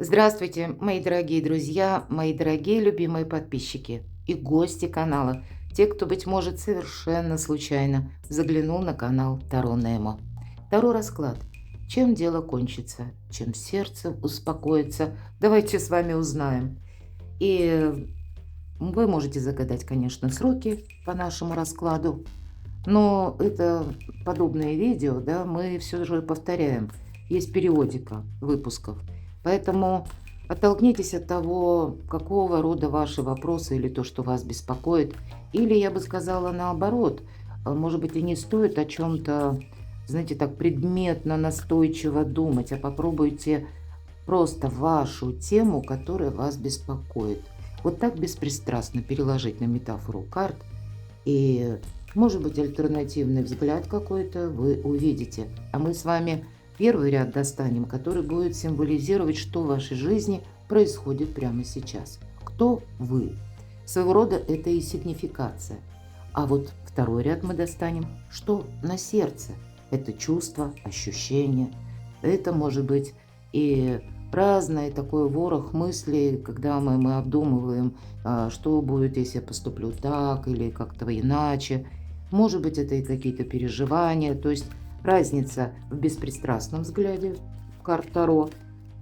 Здравствуйте, мои дорогие друзья, мои дорогие любимые подписчики и гости канала, те, кто, быть может, совершенно случайно заглянул на канал Таро Немо. Таро расклад. Чем дело кончится, чем сердце успокоится, давайте с вами узнаем. И вы можете загадать, конечно, сроки по нашему раскладу, но это подобные видео, да, мы все же повторяем. Есть периодика выпусков. Поэтому оттолкнитесь от того, какого рода ваши вопросы или то, что вас беспокоит. Или я бы сказала наоборот, может быть, и не стоит о чем-то, знаете, так предметно, настойчиво думать, а попробуйте просто вашу тему, которая вас беспокоит. Вот так беспристрастно переложить на метафору карт, и, может быть, альтернативный взгляд какой-то вы увидите. А мы с вами первый ряд достанем, который будет символизировать, что в вашей жизни происходит прямо сейчас. Кто вы? Своего рода это и сигнификация. А вот второй ряд мы достанем, что на сердце. Это чувство, ощущения. Это может быть и разное такой ворох мыслей, когда мы обдумываем, что будет, если я поступлю так или как-то иначе. Может быть, это и какие-то переживания. То есть разница в беспристрастном взгляде карт Таро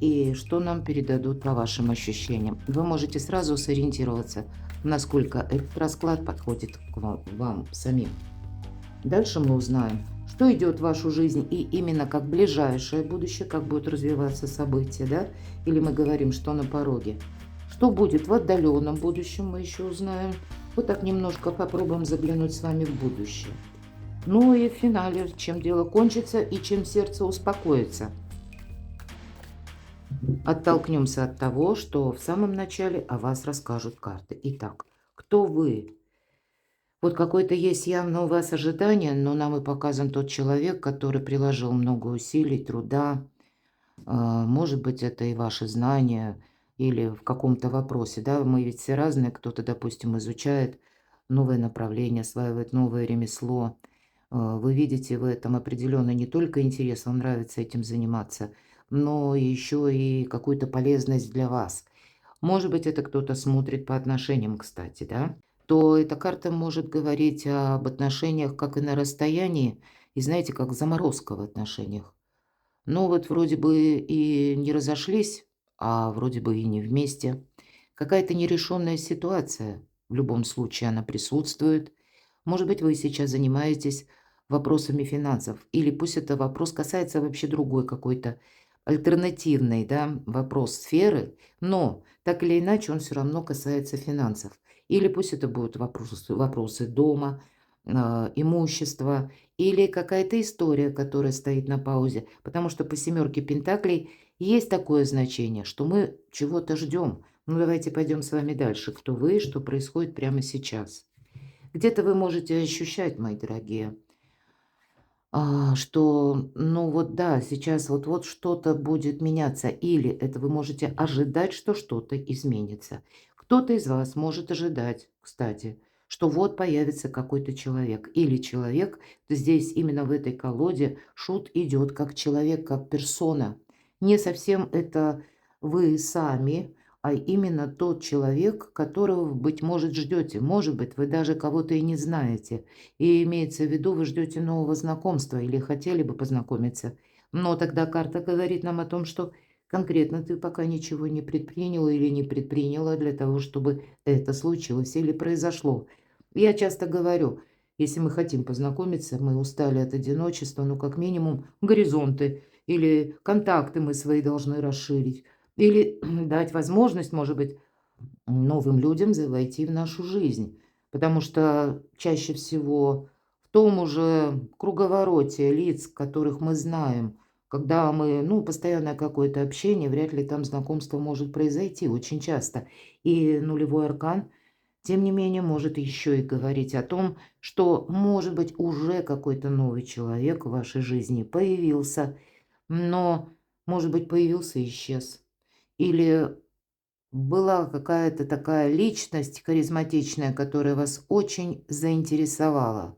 и что нам передадут по вашим ощущениям. Вы можете сразу сориентироваться, насколько этот расклад подходит к вам самим. Дальше мы узнаем, что идет в вашу жизнь и именно как ближайшее будущее, как будут развиваться события, да? Или мы говорим, что на пороге. Что будет в отдаленном будущем, мы еще узнаем. Вот так немножко попробуем заглянуть с вами в будущее. Ну и в финале, чем дело кончится и чем сердце успокоится. Оттолкнемся от того, что в самом начале о вас расскажут карты. Итак, кто вы? Вот какое-то есть явно у вас ожидание, но нам и показан тот человек, который приложил много усилий, труда. Может быть, это и ваши знания или в каком-то вопросе, да. Мы ведь все разные. Кто-то, допустим, изучает новое направление, осваивает новое ремесло. Вы видите в этом определенно не только интерес, вам нравится этим заниматься, но еще и какую-то полезность для вас. Может быть, это кто-то смотрит по отношениям, кстати, да, то эта карта может говорить об отношениях как и на расстоянии, и знаете, как заморозка в отношениях. Ну вот вроде бы и не разошлись, а вроде бы и не вместе. Какая-то нерешенная ситуация, в любом случае она присутствует. Может быть, вы сейчас занимаетесь вопросами финансов, или пусть это вопрос касается вообще другой какой-то альтернативный, да, вопрос сферы, но так или иначе он все равно касается финансов. Или пусть это будут вопросы дома, имущества, или какая-то история, которая стоит на паузе. Потому что по семерке пентаклей есть такое значение, что мы чего-то ждем. Ну, давайте пойдем с вами дальше. Кто вы, что происходит прямо сейчас. Где-то вы можете ощущать, мои дорогие, что, ну вот да, сейчас вот что-то будет меняться, или это вы можете ожидать, что что-то изменится. Кто-то из вас может ожидать, кстати, что вот появится какой-то человек, или человек, здесь именно в этой колоде шут идет как человек, как персона. Не совсем это вы сами, а именно тот человек, которого, быть может, ждете. Может быть, вы даже кого-то и не знаете. И имеется в виду, вы ждете нового знакомства или хотели бы познакомиться. Но тогда карта говорит нам о том, что конкретно ты пока ничего не предприняла или не предприняла для того, чтобы это случилось или произошло. Я часто говорю, если мы хотим познакомиться, мы устали от одиночества, ну, как минимум, горизонты или контакты мы свои должны расширить. Или дать возможность, может быть, новым людям войти в нашу жизнь. Потому что чаще всего в том уже круговороте лиц, которых мы знаем, когда мы, ну, постоянное какое-то общение, вряд ли там знакомство может произойти очень часто. И нулевой аркан, тем не менее, может еще и говорить о том, что, может быть, уже какой-то новый человек в вашей жизни появился, но, может быть, появился и исчез. Или была какая-то такая личность харизматичная, которая вас очень заинтересовала,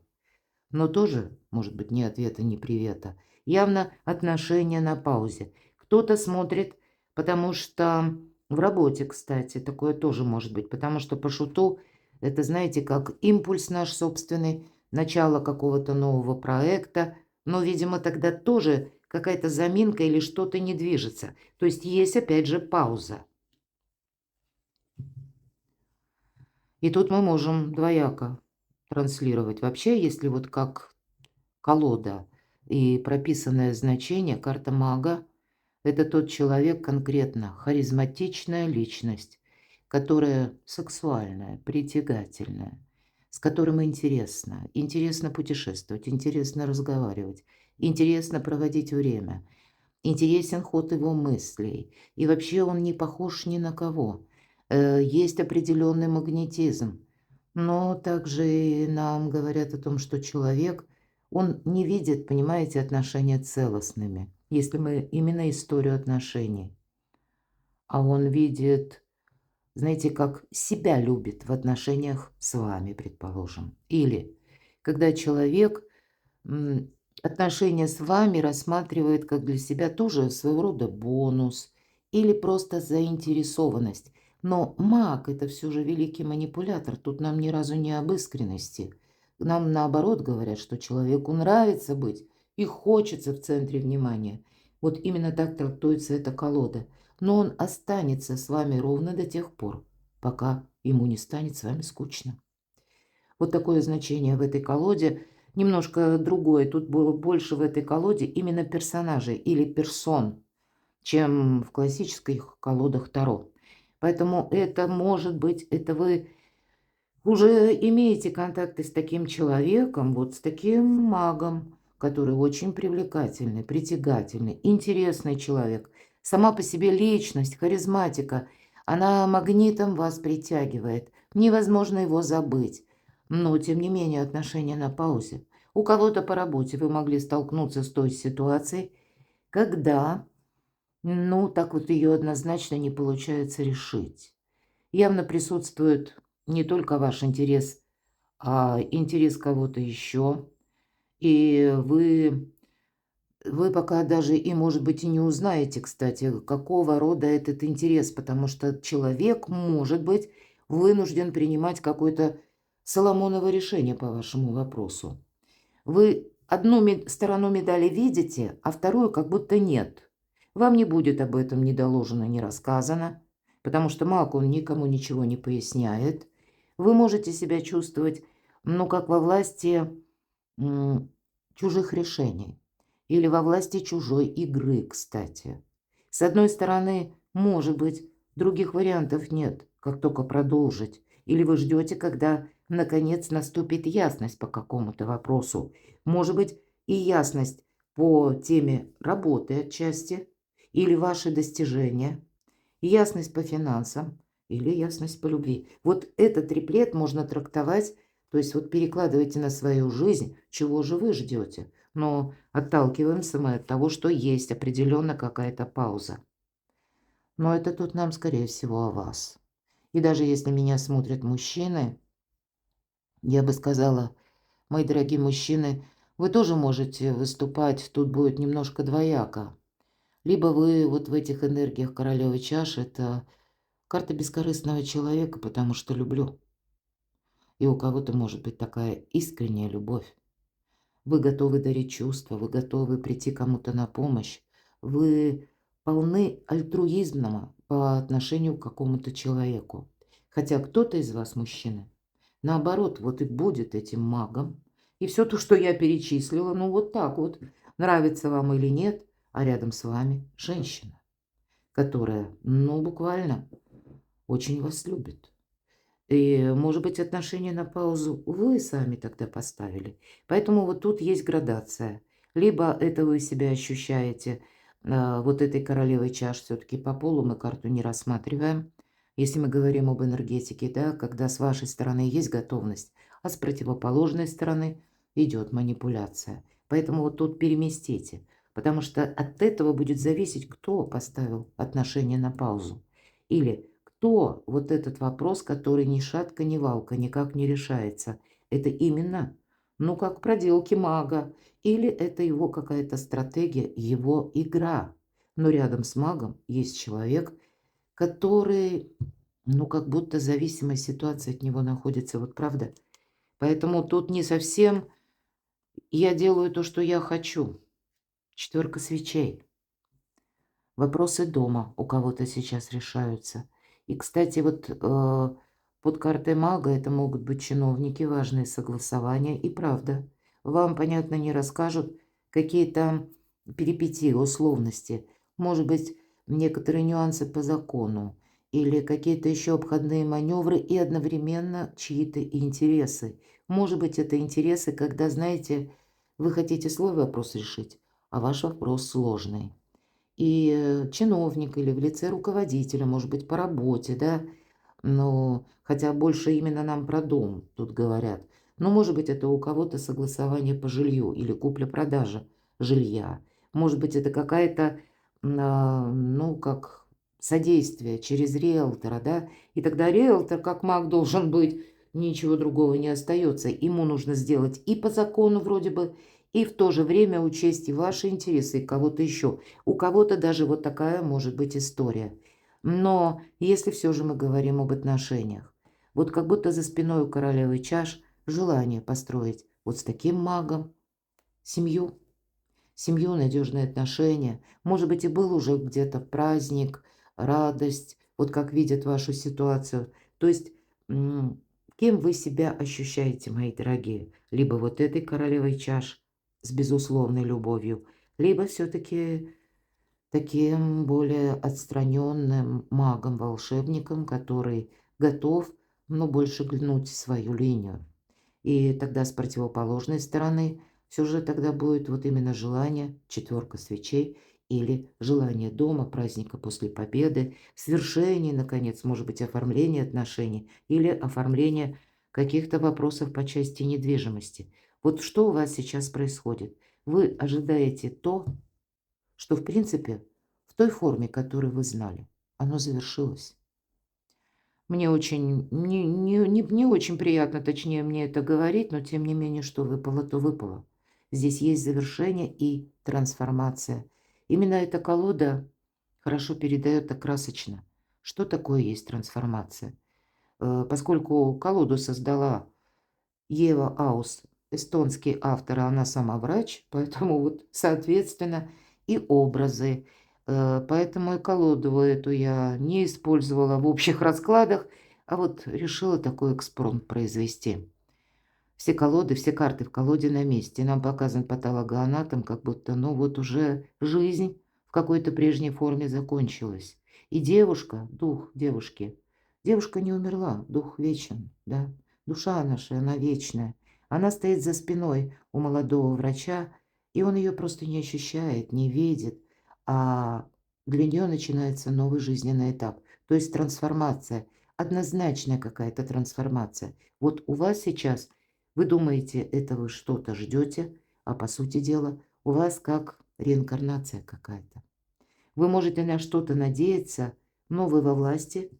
но тоже, может быть, ни ответа, ни привета. Явно отношения на паузе. Кто-то смотрит Потому что в работе, кстати, такое тоже может быть. Потому что по шуту это, знаете, как импульс наш собственный, начало какого-то нового проекта. Но, видимо, тогда тоже какая-то заминка или что-то не движется. То есть есть, опять же, пауза. И тут мы можем двояко транслировать. Вообще, если вот как колода и прописанное значение, карта мага — это тот человек конкретно, харизматичная личность, которая сексуальная, притягательная, с которым интересно. Интересно путешествовать, интересно разговаривать, интересно проводить время, интересен ход его мыслей. И вообще он не похож ни на кого. Есть определенный магнетизм. Но также и нам говорят о том, что человек, он не видит, понимаете, отношения целостными, если мы именно историю отношений. А он видит, знаете, как себя любит в отношениях с вами, предположим. Или когда человек М, отношения с вами рассматривает как для себя тоже своего рода бонус или просто заинтересованность. Но маг — это все же великий манипулятор. Тут нам ни разу не об искренности. Нам наоборот говорят, что человеку нравится быть и хочется в центре внимания. Вот именно так трактуется эта колода. Но он останется с вами ровно до тех пор, пока ему не станет с вами скучно. Вот такое значение в этой колоде. Немножко другое. Тут было больше в этой колоде именно персонажей или персон, чем в классических колодах Таро. Поэтому это может быть, это вы уже имеете контакты с таким человеком, вот с таким магом, который очень привлекательный, притягательный, интересный человек. Сама по себе личность, харизматика, она магнитом вас притягивает. Невозможно его забыть. Но, тем не менее, отношения на паузе. У кого-то по работе вы могли столкнуться с той ситуацией, когда, ну, так вот ее однозначно не получается решить. Явно присутствует не только ваш интерес, а интерес кого-то еще. И вы пока даже и, может быть, и не узнаете, кстати, какого рода этот интерес, потому что человек, может быть, вынужден принимать какое-то Соломоново решение по вашему вопросу. Вы одну сторону медали видите, а вторую как будто нет. Вам не будет об этом ни доложено, ни рассказано, потому что маг, он никому ничего не поясняет. Вы можете себя чувствовать, ну, как во власти м, чужих решений или во власти чужой игры, кстати. С одной стороны, может быть, других вариантов нет, как только продолжить. Или вы ждете, когда, наконец, наступит ясность по какому-то вопросу. Может быть, и ясность по теме работы отчасти, или ваши достижения, ясность по финансам, или ясность по любви. Вот этот триплет можно трактовать, то есть вот перекладывайте на свою жизнь, чего же вы ждете. Но отталкиваемся мы от того, что есть определенно какая-то пауза. Но это тут нам, скорее всего, о вас. И даже если меня смотрят мужчины, я бы сказала, мои дорогие мужчины, вы тоже можете выступать, тут будет немножко двояко. Либо вы вот в этих энергиях королевы чаш — это карта бескорыстного человека, потому что люблю. И у кого-то может быть такая искренняя любовь. Вы готовы дарить чувства, вы готовы прийти кому-то на помощь. Вы полны альтруизма по отношению к какому-то человеку. Хотя кто-то из вас, мужчины, наоборот, вот и будет этим магом. И все то, что я перечислила, ну вот так вот, нравится вам или нет, а рядом с вами женщина, которая, ну буквально, очень вас любит. И, может быть, отношения на паузу вы сами тогда поставили. Поэтому вот тут есть градация. Либо это вы себя ощущаете вот этой королевой чаш, все-таки по полу мы карту не рассматриваем. Если мы говорим об энергетике, да, когда с вашей стороны есть готовность, а с противоположной стороны идет манипуляция. Поэтому вот тут переместите, потому что от этого будет зависеть, кто поставил отношения на паузу. Или кто вот этот вопрос, который ни шатка, ни валка, никак не решается? Это именно, ну, как проделки мага, или это его какая-то стратегия, его игра. Но рядом с магом есть человек, который, ну, как будто зависимая ситуация от него находится, вот правда? Поэтому тут не совсем я делаю то, что я хочу. Четверка свечей. Вопросы дома у кого-то сейчас решаются. И, кстати, вот под картой мага это могут быть чиновники, важные согласования. И правда, вам, понятно, не расскажут какие-то перипетии, условности. Может быть, некоторые нюансы по закону или какие-то еще обходные маневры и одновременно чьи-то интересы. Может быть, это интересы, когда, знаете, вы хотите свой вопрос решить, а ваш вопрос сложный. И чиновник или в лице руководителя, может быть, по работе, да, но хотя больше именно нам про дом тут говорят. Но, может быть, это у кого-то согласование по жилью или купля-продажа жилья. Может быть, это какая-то, ну, как содействие через риэлтора, да. И тогда риэлтор, как маг, должен быть, ничего другого не остается. Ему нужно сделать и по закону вроде бы, и в то же время учесть и ваши интересы, и кого-то еще. У кого-то даже вот такая может быть история. Но если все же мы говорим об отношениях, вот как будто за спиной у королевы чаш желание построить вот с таким магом семью, семью, надежные отношения. Может быть, и был уже где-то праздник, радость, вот как видят вашу ситуацию. То есть, кем вы себя ощущаете, мои дорогие? Либо вот этой королевой чаш с безусловной любовью, либо все-таки таким более отстраненным магом, волшебником, который готов, но больше гнуть свою линию. И тогда с противоположной стороны все же тогда будет вот именно желание, четверка свечей, или желание дома, праздника после победы, свершение, наконец, может быть, оформление отношений или оформление каких-то вопросов по части недвижимости. Вот что у вас сейчас происходит? Вы ожидаете то, что, в принципе, в той форме, которую вы знали, оно завершилось. Мне очень не очень приятно, точнее, мне это говорить, но тем не менее, что выпало, то выпало. Здесь есть завершение и трансформация. Именно эта колода хорошо передает так красочно, что такое есть трансформация. Поскольку колоду создала Ева Аус, эстонский автор, а она сама врач, поэтому вот, соответственно, и образы. Поэтому и колоду эту я не использовала в общих раскладах, а вот решила такой экспромт произвести. Все колоды, все карты в колоде на месте. Нам показан патологоанатом, как будто, ну вот уже жизнь в какой-то прежней форме закончилась. И девушка, дух девушки, девушка не умерла, дух вечен, да. Душа наша, она вечная. Она стоит за спиной у молодого врача, и он ее просто не ощущает, не видит, а для нее начинается новый жизненный этап, то есть трансформация, однозначная какая-то трансформация. Вот у вас сейчас вы думаете, это вы что-то ждете, а по сути дела у вас как реинкарнация какая-то. Вы можете на что-то надеяться, но вы во власти.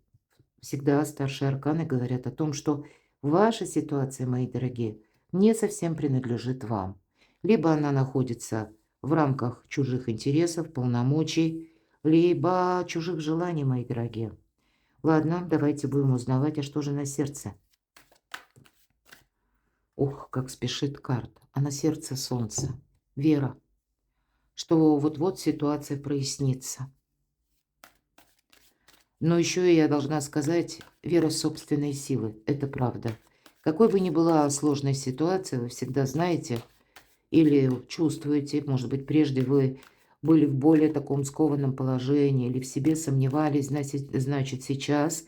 Всегда старшие арканы говорят о том, что ваша ситуация, мои дорогие, не совсем принадлежит вам. Либо она находится в рамках чужих интересов, полномочий, либо чужих желаний, мои дорогие. Ладно, давайте будем узнавать, а что же на сердце. Ох, как спешит карта. А на сердце солнце. Вера, что вот-вот ситуация прояснится. Но еще я должна сказать, вера в собственные силы. Это правда. Какой бы ни была сложная ситуация, вы всегда знаете или чувствуете, может быть, прежде вы были в более таком скованном положении или в себе сомневались, значит сейчас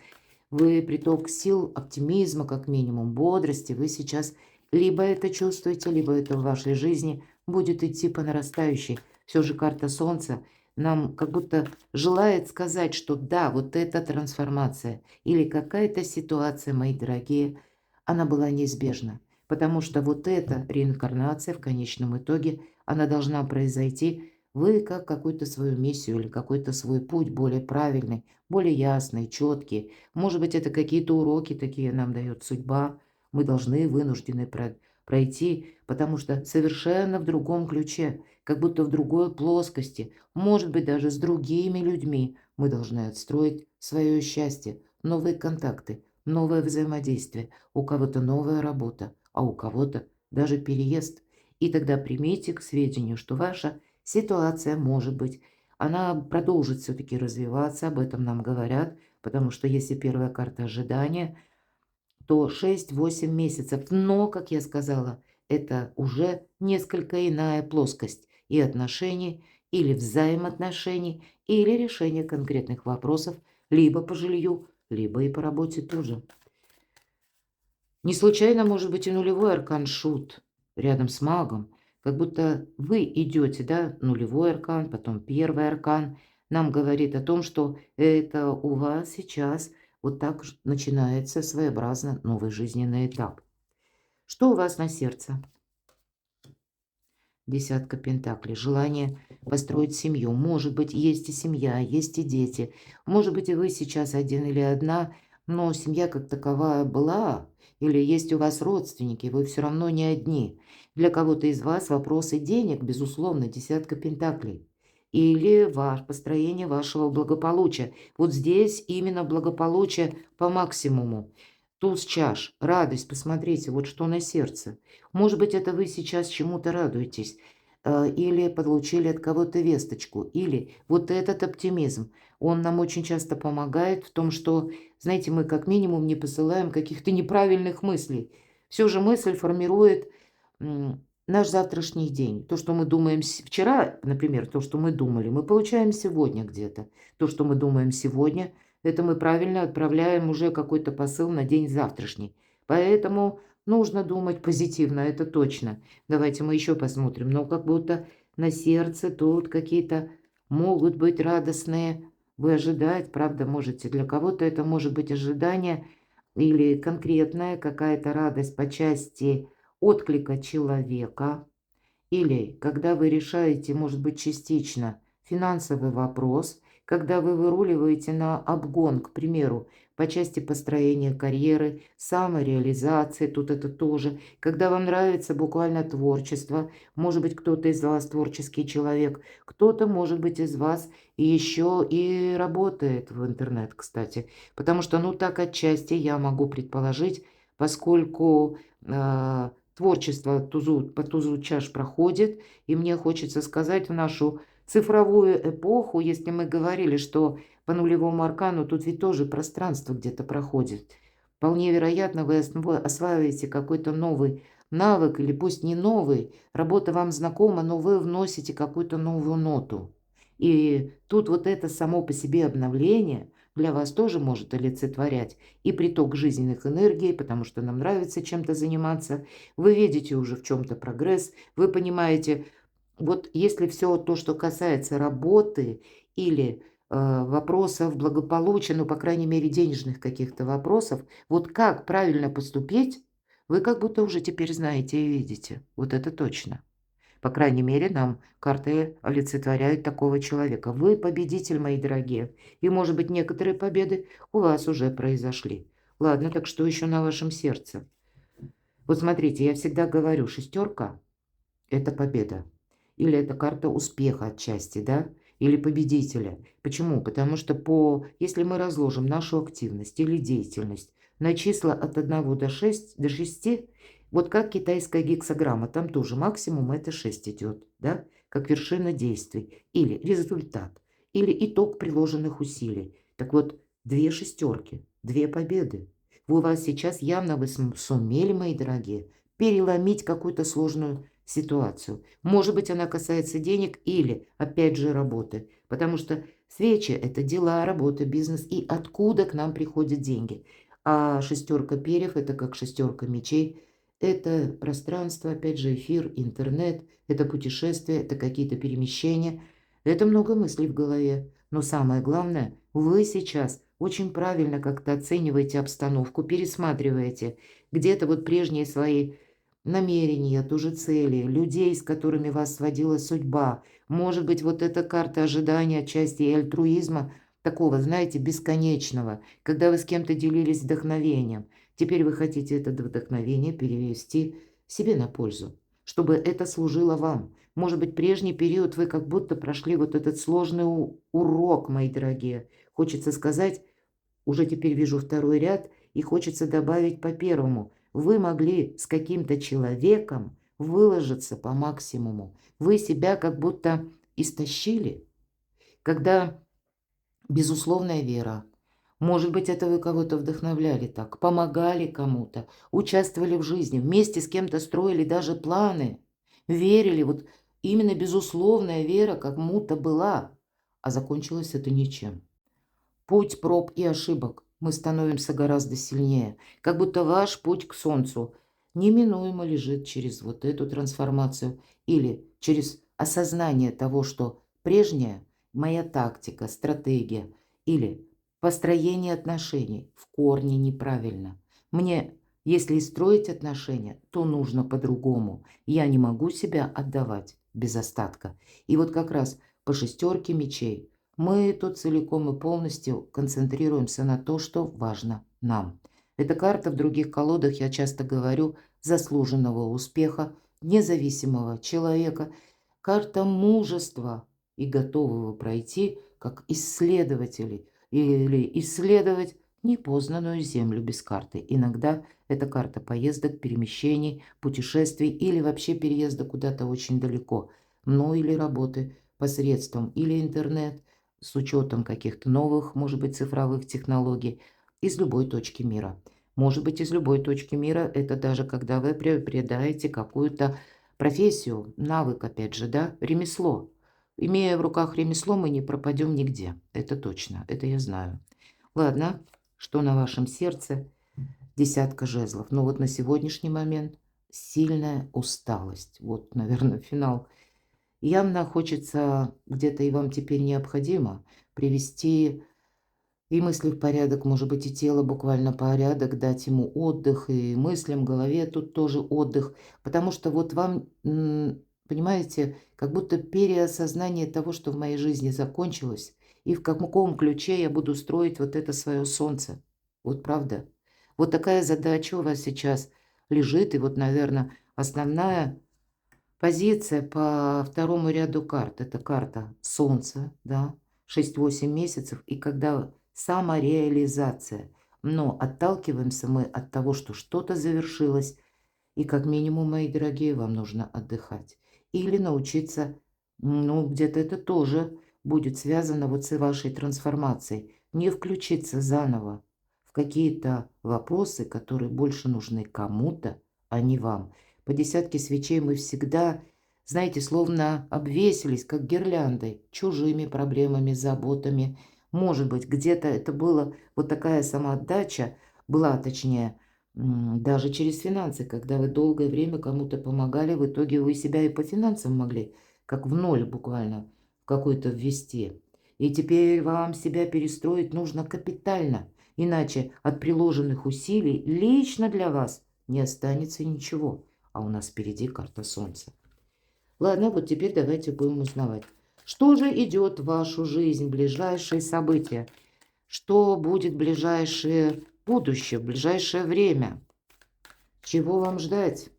вы приток сил, оптимизма, как минимум, бодрости, вы сейчас либо это чувствуете, либо это в вашей жизни будет идти по нарастающей. Все же карта Солнца нам как будто желает сказать, что да, вот эта трансформация или какая-то ситуация, мои дорогие, она была неизбежна. Потому что вот эта реинкарнация в конечном итоге, она должна произойти. Вы как какую-то свою миссию или какой-то свой путь более правильный, более ясный, четкий. Может быть, это какие-то уроки такие нам дает судьба. Мы должны, вынуждены пройти, потому что совершенно в другом ключе, как будто в другой плоскости, может быть, даже с другими людьми мы должны отстроить свое счастье, новые контакты, новое взаимодействие, у кого-то новая работа, а у кого-то даже переезд. И тогда примите к сведению, что ваша ситуация может быть, она продолжит все-таки развиваться, об этом нам говорят, потому что если первая карта ожидания, то 6-8 месяцев. Но, как я сказала, это уже несколько иная плоскость и отношений, или взаимоотношений, или решения конкретных вопросов, либо по жилью, либо и по работе тоже. Не случайно может быть и нулевой аркан Шут рядом с магом, как будто вы идете, да, нулевой аркан, потом первый аркан, нам говорит о том, что это у вас сейчас вот так начинается своеобразно новый жизненный этап. Что у вас на сердце? Десятка пентаклей. Желание построить семью. Может быть, есть и семья, есть и дети. Может быть, и вы сейчас один или одна, но семья как таковая была, или есть у вас родственники, вы все равно не одни. Для кого-то из вас вопросы денег, безусловно, десятка пентаклей. Или построение вашего благополучия. Вот здесь именно благополучие по максимуму. Туз чаш, радость, посмотрите, вот что на сердце. Может быть, это вы сейчас чему-то радуетесь, или получили от кого-то весточку, или вот этот оптимизм, он нам очень часто помогает в том, что, знаете, мы как минимум не посылаем каких-то неправильных мыслей. Все же мысль формирует наш завтрашний день. То, что мы думаем вчера, например, то, что мы думали, мы получаем сегодня где-то. То, что мы думаем сегодня, это мы правильно отправляем уже какой-то посыл на день завтрашний. Поэтому нужно думать позитивно, это точно. Давайте мы еще посмотрим. Но как будто на сердце тут какие-то могут быть радостные. Вы ожидать, правда, можете. Для кого-то это может быть ожидание или конкретная какая-то радость по части отклика человека. Или когда вы решаете, может быть, частично финансовый вопрос, когда вы выруливаете на обгон, к примеру, по части построения карьеры, самореализации, тут это тоже, когда вам нравится буквально творчество, может быть, кто-то из вас творческий человек, кто-то, может быть, из вас еще и работает в интернет, кстати, потому что, ну, так отчасти я могу предположить, поскольку творчество по тузу чаш проходит, и мне хочется сказать, в нашу цифровую эпоху, если мы говорили, что по нулевому аркану тут ведь тоже пространство где-то проходит. Вполне вероятно, вы осваиваете какой-то новый навык, или пусть не новый, работа вам знакома, но вы вносите какую-то новую ноту. И тут вот это само по себе обновление для вас тоже может олицетворять и приток жизненных энергий, потому что нам нравится чем-то заниматься. Вы видите уже в чем-то прогресс, вы понимаете, вот если все то, что касается работы или вопросов благополучия, ну, по крайней мере, денежных каких-то вопросов, вот как правильно поступить, вы как будто уже теперь знаете и видите. Вот это точно. По крайней мере, нам карты олицетворяют такого человека. Вы победитель, мои дорогие. И, может быть, некоторые победы у вас уже произошли. Ладно, так что еще на вашем сердце? Вот смотрите, я всегда говорю, шестерка– это победа. Или это карта успеха отчасти, да? Или победителя. Почему? Потому что если мы разложим нашу активность или деятельность на числа от 1 до 6, вот как китайская гексаграмма, там тоже максимум это 6 идет, да? Как вершина действий. Или результат. Или итог приложенных усилий. Так вот, 2 шестерки, 2 победы. У вас сейчас явно вы сумели, мои дорогие, переломить какую-то сложную ситуацию. Может быть, она касается денег или, опять же, работы. Потому что свечи– это дела, работа, бизнес и откуда к нам приходят деньги. А шестерка перьев– это как шестерка мечей. Это пространство, опять же, эфир, интернет, это путешествия, это какие-то перемещения. Это много мыслей в голове. Но самое главное, вы сейчас очень правильно как-то оцениваете обстановку, пересматриваете где-то вот прежние свои намерения, тоже цели, людей, с которыми вас сводила судьба. Может быть, вот эта карта ожидания, части и альтруизма, такого, знаете, бесконечного, когда вы с кем-то делились вдохновением. Теперь вы хотите это вдохновение перевести себе на пользу, чтобы это служило вам. Может быть, прежний период вы как будто прошли вот этот сложный урок, мои дорогие. Хочется сказать, уже теперь вижу второй ряд, и хочется добавить по первому. Вы могли с каким-то человеком выложиться по максимуму. Вы себя как будто истощили, когда безусловная вера. Может быть, это вы кого-то вдохновляли так, помогали кому-то, участвовали в жизни, вместе с кем-то строили даже планы, верили. Вот именно безусловная вера как будто была, а закончилось это ничем. Путь проб и ошибок. Мы становимся гораздо сильнее. Как будто ваш путь к солнцу неминуемо лежит через вот эту трансформацию или через осознание того, что прежняя моя тактика, стратегия или построение отношений в корне неправильно. Мне, если и строить отношения, то нужно по-другому. Я не могу себя отдавать без остатка. И вот как раз по шестерке мечей мы тут целиком и полностью концентрируемся на то, что важно нам. Эта карта в других колодах, я часто говорю, заслуженного успеха, независимого человека, карта мужества и готового пройти, как исследователи, или исследовать непознанную землю без карты. Иногда это карта поездок, перемещений, путешествий или вообще переезда куда-то очень далеко, ну или работы посредством или интернет, с учетом каких-то новых, может быть, цифровых технологий из любой точки мира. Может быть, из любой точки мира, это даже когда вы приобретаете какую-то профессию, навык, опять же, да, ремесло. Имея в руках ремесло, мы не пропадем нигде. Это точно, это я знаю. Ладно, что на вашем сердце? Десятка жезлов. Но вот на сегодняшний момент сильная усталость. Вот, наверное, финал. Явно хочется где-то, и вам теперь необходимо привести и мысли в порядок, может быть, и тело буквально порядок, дать ему отдых, и мыслям, голове тут тоже отдых. Потому что вот вам, понимаете, как будто переосознание того, что в моей жизни закончилось, и в каком ключе я буду строить вот это свое солнце. Вот правда. Вот такая задача у вас сейчас лежит, и вот, наверное, основная позиция по второму ряду карт. Это карта Солнца, да, 6-8 месяцев, и когда самореализация. Но отталкиваемся мы от того, что что-то завершилось, и как минимум, мои дорогие, вам нужно отдыхать. Или научиться, ну, где-то это тоже будет связано вот с вашей трансформацией. Не включиться заново в какие-то вопросы, которые больше нужны кому-то, а не вам. По десятке свечей мы всегда, знаете, словно обвесились, как гирляндой, чужими проблемами, заботами. Может быть, где-то это было вот такая самоотдача, была точнее, даже через финансы, когда вы долгое время кому-то помогали, в итоге вы себя и по финансам могли, как в ноль буквально, какой-то ввести. И теперь вам себя перестроить нужно капитально, иначе от приложенных усилий лично для вас не останется ничего. А у нас впереди карта Солнца. Ладно, вот теперь давайте будем узнавать. Что же идет в вашу жизнь, ближайшие события? Что будет в ближайшее будущее, в ближайшее время? Чего вам ждать?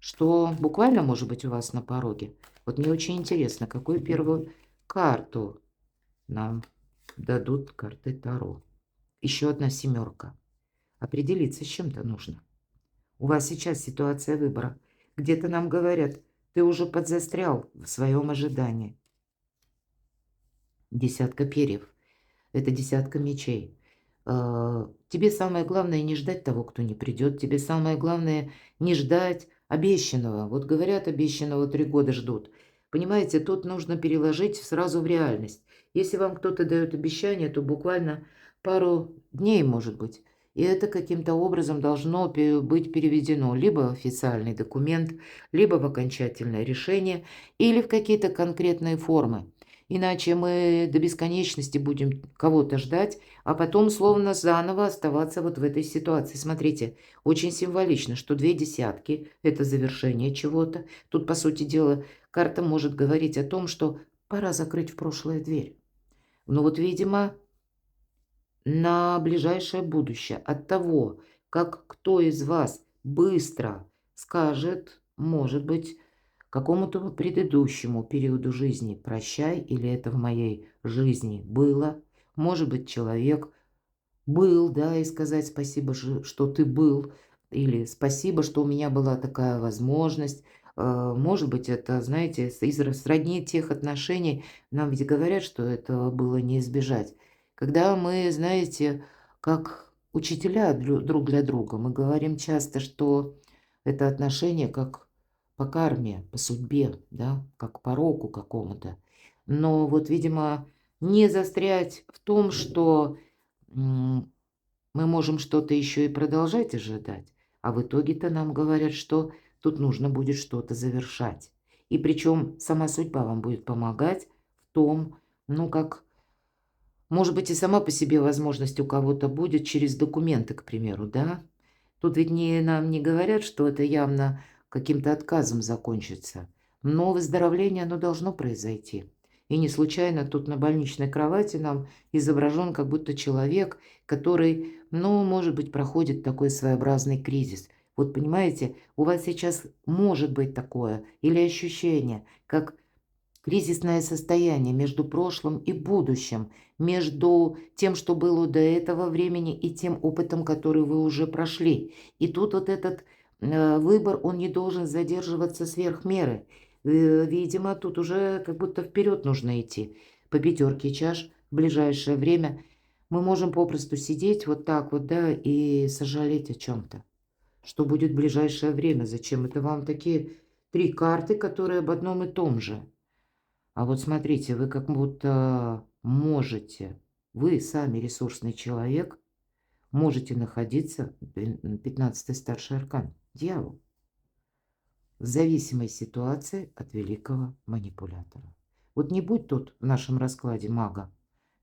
Что буквально может быть у вас на пороге? Вот мне очень интересно, какую первую карту нам дадут карты Таро. Еще одна семерка. Определиться с чем-то нужно. У вас сейчас ситуация выбора. Где-то нам говорят, ты уже подзастрял в своем ожидании. Десятка перьев. Это десятка мечей. Тебе самое главное не ждать того, кто не придет. Тебе самое главное не ждать обещанного. Вот говорят, обещанного 3 года ждут. Понимаете, тут нужно переложить сразу в реальность. Если вам кто-то дает обещание, то буквально пару дней, может быть. И это каким-то образом должно быть переведено либо в официальный документ, либо в окончательное решение, или в какие-то конкретные формы. Иначе мы до бесконечности будем кого-то ждать, а потом словно заново оставаться вот в этой ситуации. Смотрите, очень символично, что 2 десятки – это завершение чего-то. Тут, по сути дела, карта может говорить о том, что пора закрыть в прошлое дверь. Но вот, видимо, на ближайшее будущее от того, как кто из вас быстро скажет, может быть, какому-то предыдущему периоду жизни прощай, или это в моей жизни было. Может быть, человек был, да, и сказать спасибо, что ты был, или спасибо, что у меня была такая возможность. Может быть, это, знаете, сродни тех отношений, нам ведь говорят, что этого было не избежать. Когда мы, знаете, как учителя друг для друга, мы говорим часто, что это отношение как по карме, по судьбе, да, как по року какому-то. Но вот, видимо, не застрять в том, что мы можем что-то еще и продолжать ожидать, а в итоге-то нам говорят, что тут нужно будет что-то завершать. И причем сама судьба вам будет помогать в том, ну, как, может быть, и сама по себе возможность у кого-то будет через документы, к примеру, да? Тут ведь нам не говорят, что это явно каким-то отказом закончится. Но выздоровление, оно должно произойти. И не случайно тут на больничной кровати нам изображен как будто человек, который, ну, может быть, проходит такой своеобразный кризис. Вот понимаете, у вас сейчас может быть такое или ощущение, как кризисное состояние между прошлым и будущим, между тем, что было до этого времени, и тем опытом, который вы уже прошли. И тут вот этот выбор, он не должен задерживаться сверх меры. Видимо, тут уже как будто вперед нужно идти. По пятерке чаш в ближайшее время мы можем попросту сидеть вот так вот, да, и сожалеть о чем-то. Что будет в ближайшее время? Зачем это вам такие 3 карты, которые об одном и том же? А вот смотрите, вы как будто можете, вы сами ресурсный человек, можете находиться, 15-й старший аркан, дьявол, в зависимой ситуации от великого манипулятора. Вот не будь тут в нашем раскладе мага,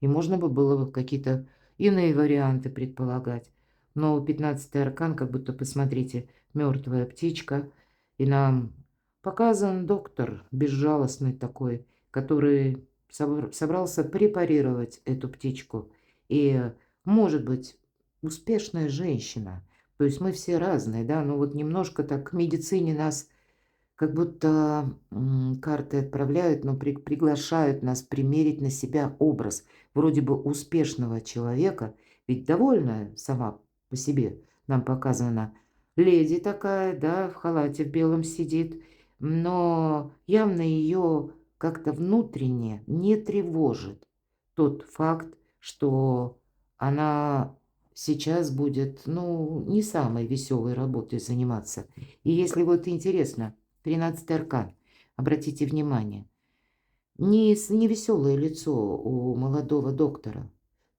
и можно бы было бы какие-то иные варианты предполагать. Но 15-й аркан, как будто, посмотрите, мертвая птичка, и нам показан доктор безжалостный такой, который собрался препарировать эту птичку. И, может быть, успешная женщина. То есть мы все разные, да, но вот немножко так к медицине нас как будто карты отправляют, но приглашают нас примерить на себя образ вроде бы успешного человека. Ведь довольно сама по себе нам показана леди такая, да, в халате в белом сидит, но явно ее как-то внутренне не тревожит тот факт, что она сейчас будет, ну, не самой веселой работой заниматься. И если вот интересно, 13-й аркан. Обратите внимание. Невеселое лицо у молодого доктора.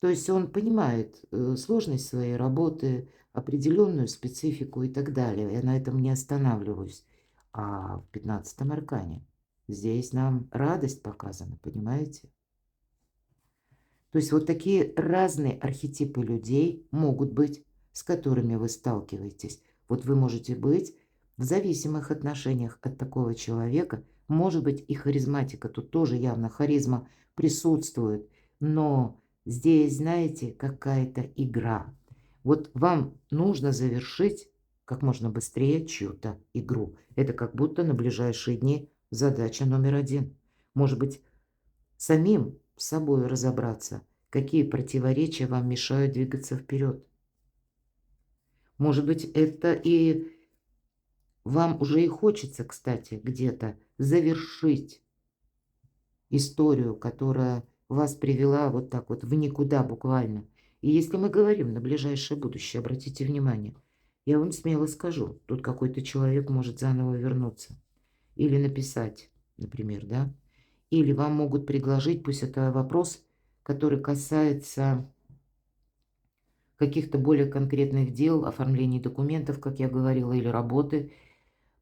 То есть он понимает сложность своей работы, определенную специфику и так далее. Я на этом не останавливаюсь. А в 15-м аркане здесь нам радость показана, понимаете? То есть вот такие разные архетипы людей могут быть, с которыми вы сталкиваетесь. Вот вы можете быть в зависимых отношениях от такого человека. Может быть, и харизматика. Тут тоже явно харизма присутствует. Но здесь, знаете, какая-то игра. Вот вам нужно завершить как можно быстрее чью-то игру. Это как будто на ближайшие дни задача номер 1. Может быть, самим с собой разобраться, какие противоречия вам мешают двигаться вперед. Может быть, это и вам уже и хочется, кстати, где-то завершить историю, которая вас привела вот так вот в никуда буквально. И если мы говорим на ближайшее будущее, обратите внимание, я вам смело скажу, тут какой-то человек может заново вернуться. Или написать, например, да? Или вам могут предложить, пусть это вопрос, который касается каких-то более конкретных дел, оформления документов, как я говорила, или работы.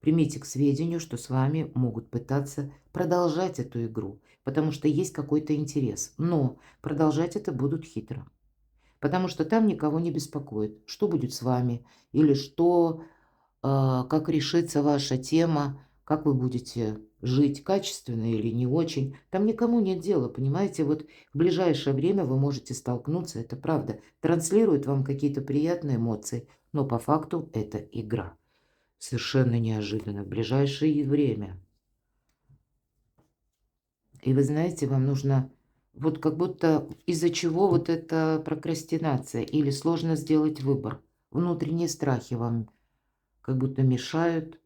Примите к сведению, что с вами могут пытаться продолжать эту игру, потому что есть какой-то интерес. Но продолжать это будут хитро, потому что там никого не беспокоит, что будет с вами, или что как решится ваша тема, как вы будете жить, качественно или не очень. Там никому нет дела, понимаете? Вот в ближайшее время вы можете столкнуться, это правда. Транслирует вам какие-то приятные эмоции, но по факту это игра. совершенно неожиданно, в ближайшее время. И вы знаете, вам нужно вот как будто из-за чего вот эта прокрастинация или сложно сделать выбор. Внутренние страхи вам как будто мешают,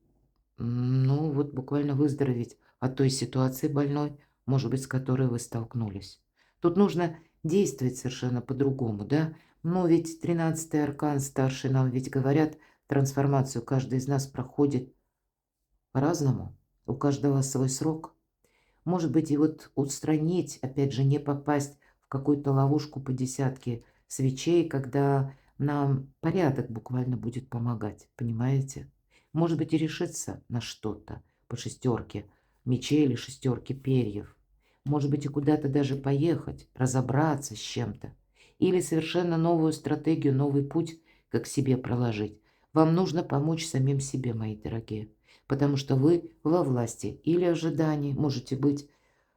ну вот буквально выздороветь от той ситуации больной, может быть, с которой вы столкнулись. Тут нужно действовать совершенно по-другому, да? Но ведь 13-й аркан старший нам ведь говорят, трансформацию каждый из нас проходит по-разному, у каждого свой срок. Может быть, и вот устранить, опять же, не попасть в какую-то ловушку по десятке свечей, когда нам порядок буквально будет помогать, понимаете? Может быть, и решиться на что-то по шестерке мечей или шестерке перьев. Может быть, и куда-то даже поехать, разобраться с чем-то. Или совершенно новую стратегию, новый путь, как себе проложить. Вам нужно помочь самим себе, мои дорогие. Потому что вы во власти или ожиданий можете быть,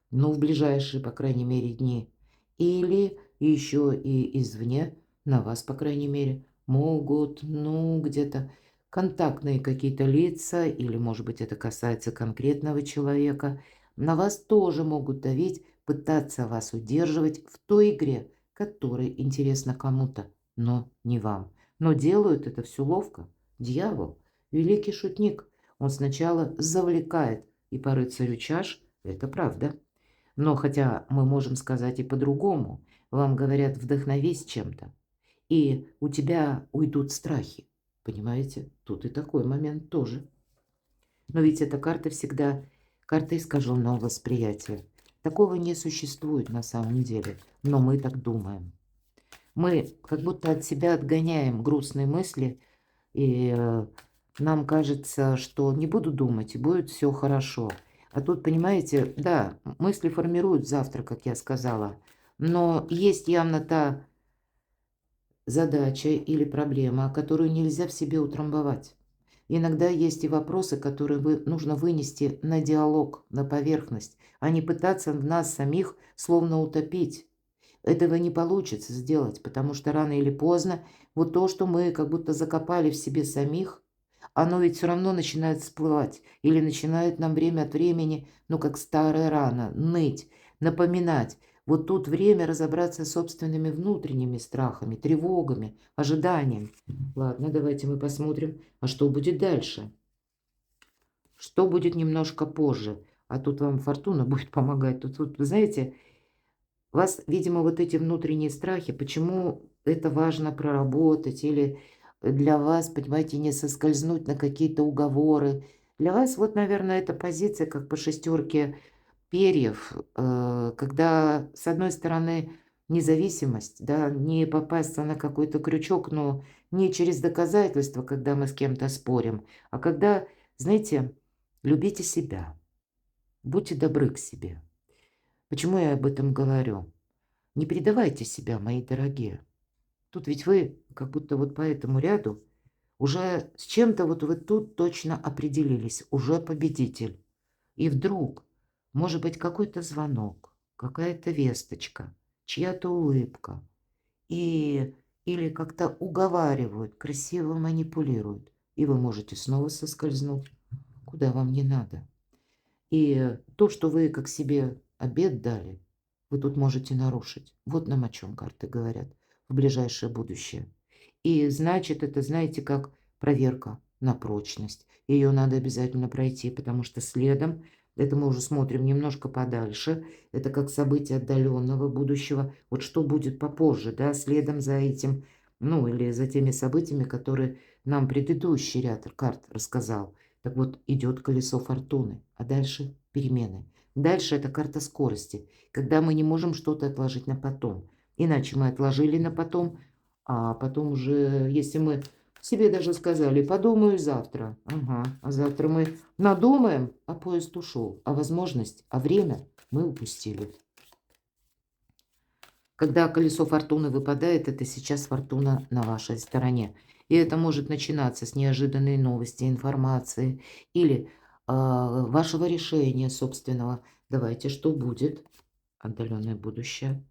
ну, в ближайшие, по крайней мере, дни. Или еще и извне, на вас, по крайней мере, могут, ну, где-то контактные какие-то лица, или, может быть, это касается конкретного человека, на вас тоже могут давить, пытаться вас удерживать в той игре, которая интересна кому-то, но не вам. Но делают это все ловко. Дьявол, великий шутник, он сначала завлекает, и по рыцарю чаш это правда. Но хотя мы можем сказать и по-другому. Вам говорят, вдохновись чем-то, и у тебя уйдут страхи. Понимаете? Тут и такой момент тоже. Но ведь эта карта всегда карта искаженного восприятия. Такого не существует на самом деле, но мы так думаем. Мы как будто от себя отгоняем грустные мысли, и нам кажется, что не буду думать, и будет все хорошо. А тут, понимаете, да, мысли формируют завтра, как я сказала, но есть явно та задача или проблема, которую нельзя в себе утрамбовать. Иногда есть и вопросы, которые нужно вынести на диалог, на поверхность, а не пытаться в нас самих словно утопить. Этого не получится сделать, потому что рано или поздно вот то, что мы как будто закопали в себе самих, оно ведь все равно начинает всплывать или начинает нам время от времени, ну как старая рана, ныть, напоминать. Вот тут время разобраться с собственными внутренними страхами, тревогами, ожиданиями. Ладно, давайте мы посмотрим, а что будет дальше. Что будет немножко позже. А тут вам фортуна будет помогать. Тут, вы знаете, вас, видимо, вот эти внутренние страхи, почему это важно проработать, или для вас, понимаете, не соскользнуть на какие-то уговоры. Для вас вот, наверное, эта позиция, как по шестерке перьев, когда, с одной стороны, независимость, да, не попасться на какой-то крючок, но не через доказательства, когда мы с кем-то спорим, а когда, знаете, любите себя, будьте добры к себе. Почему я об этом говорю? Не предавайте себя, мои дорогие. Тут ведь вы как будто вот по этому ряду уже с чем-то вот вы тут точно определились, уже победитель. И вдруг, может быть, какой-то звонок, какая-то весточка, чья-то улыбка. И или как-то уговаривают, красиво манипулируют. И вы можете снова соскользнуть, куда вам не надо. И то, что вы как себе обет дали, вы тут можете нарушить. Вот нам о чем карты говорят в ближайшее будущее. И значит, это, знаете, как проверка на прочность. Ее надо обязательно пройти, потому что следом, это мы уже смотрим немножко подальше, это как событие отдаленного будущего. Вот что будет попозже, да, следом за этим, ну или за теми событиями, которые нам предыдущий ряд карт рассказал. Так вот, идет колесо фортуны, а дальше перемены. Дальше это карта скорости, когда мы не можем что-то отложить на потом. Иначе мы отложили на потом, а потом уже, если мы себе даже сказали, подумаю завтра. Ага, а завтра мы надумаем, а поезд ушел. А возможность, а время мы упустили. Когда колесо фортуны выпадает, это сейчас фортуна на вашей стороне. И это может начинаться с неожиданной новости, информации или вашего решения собственного. Давайте, что будет? Отдаленное будущее.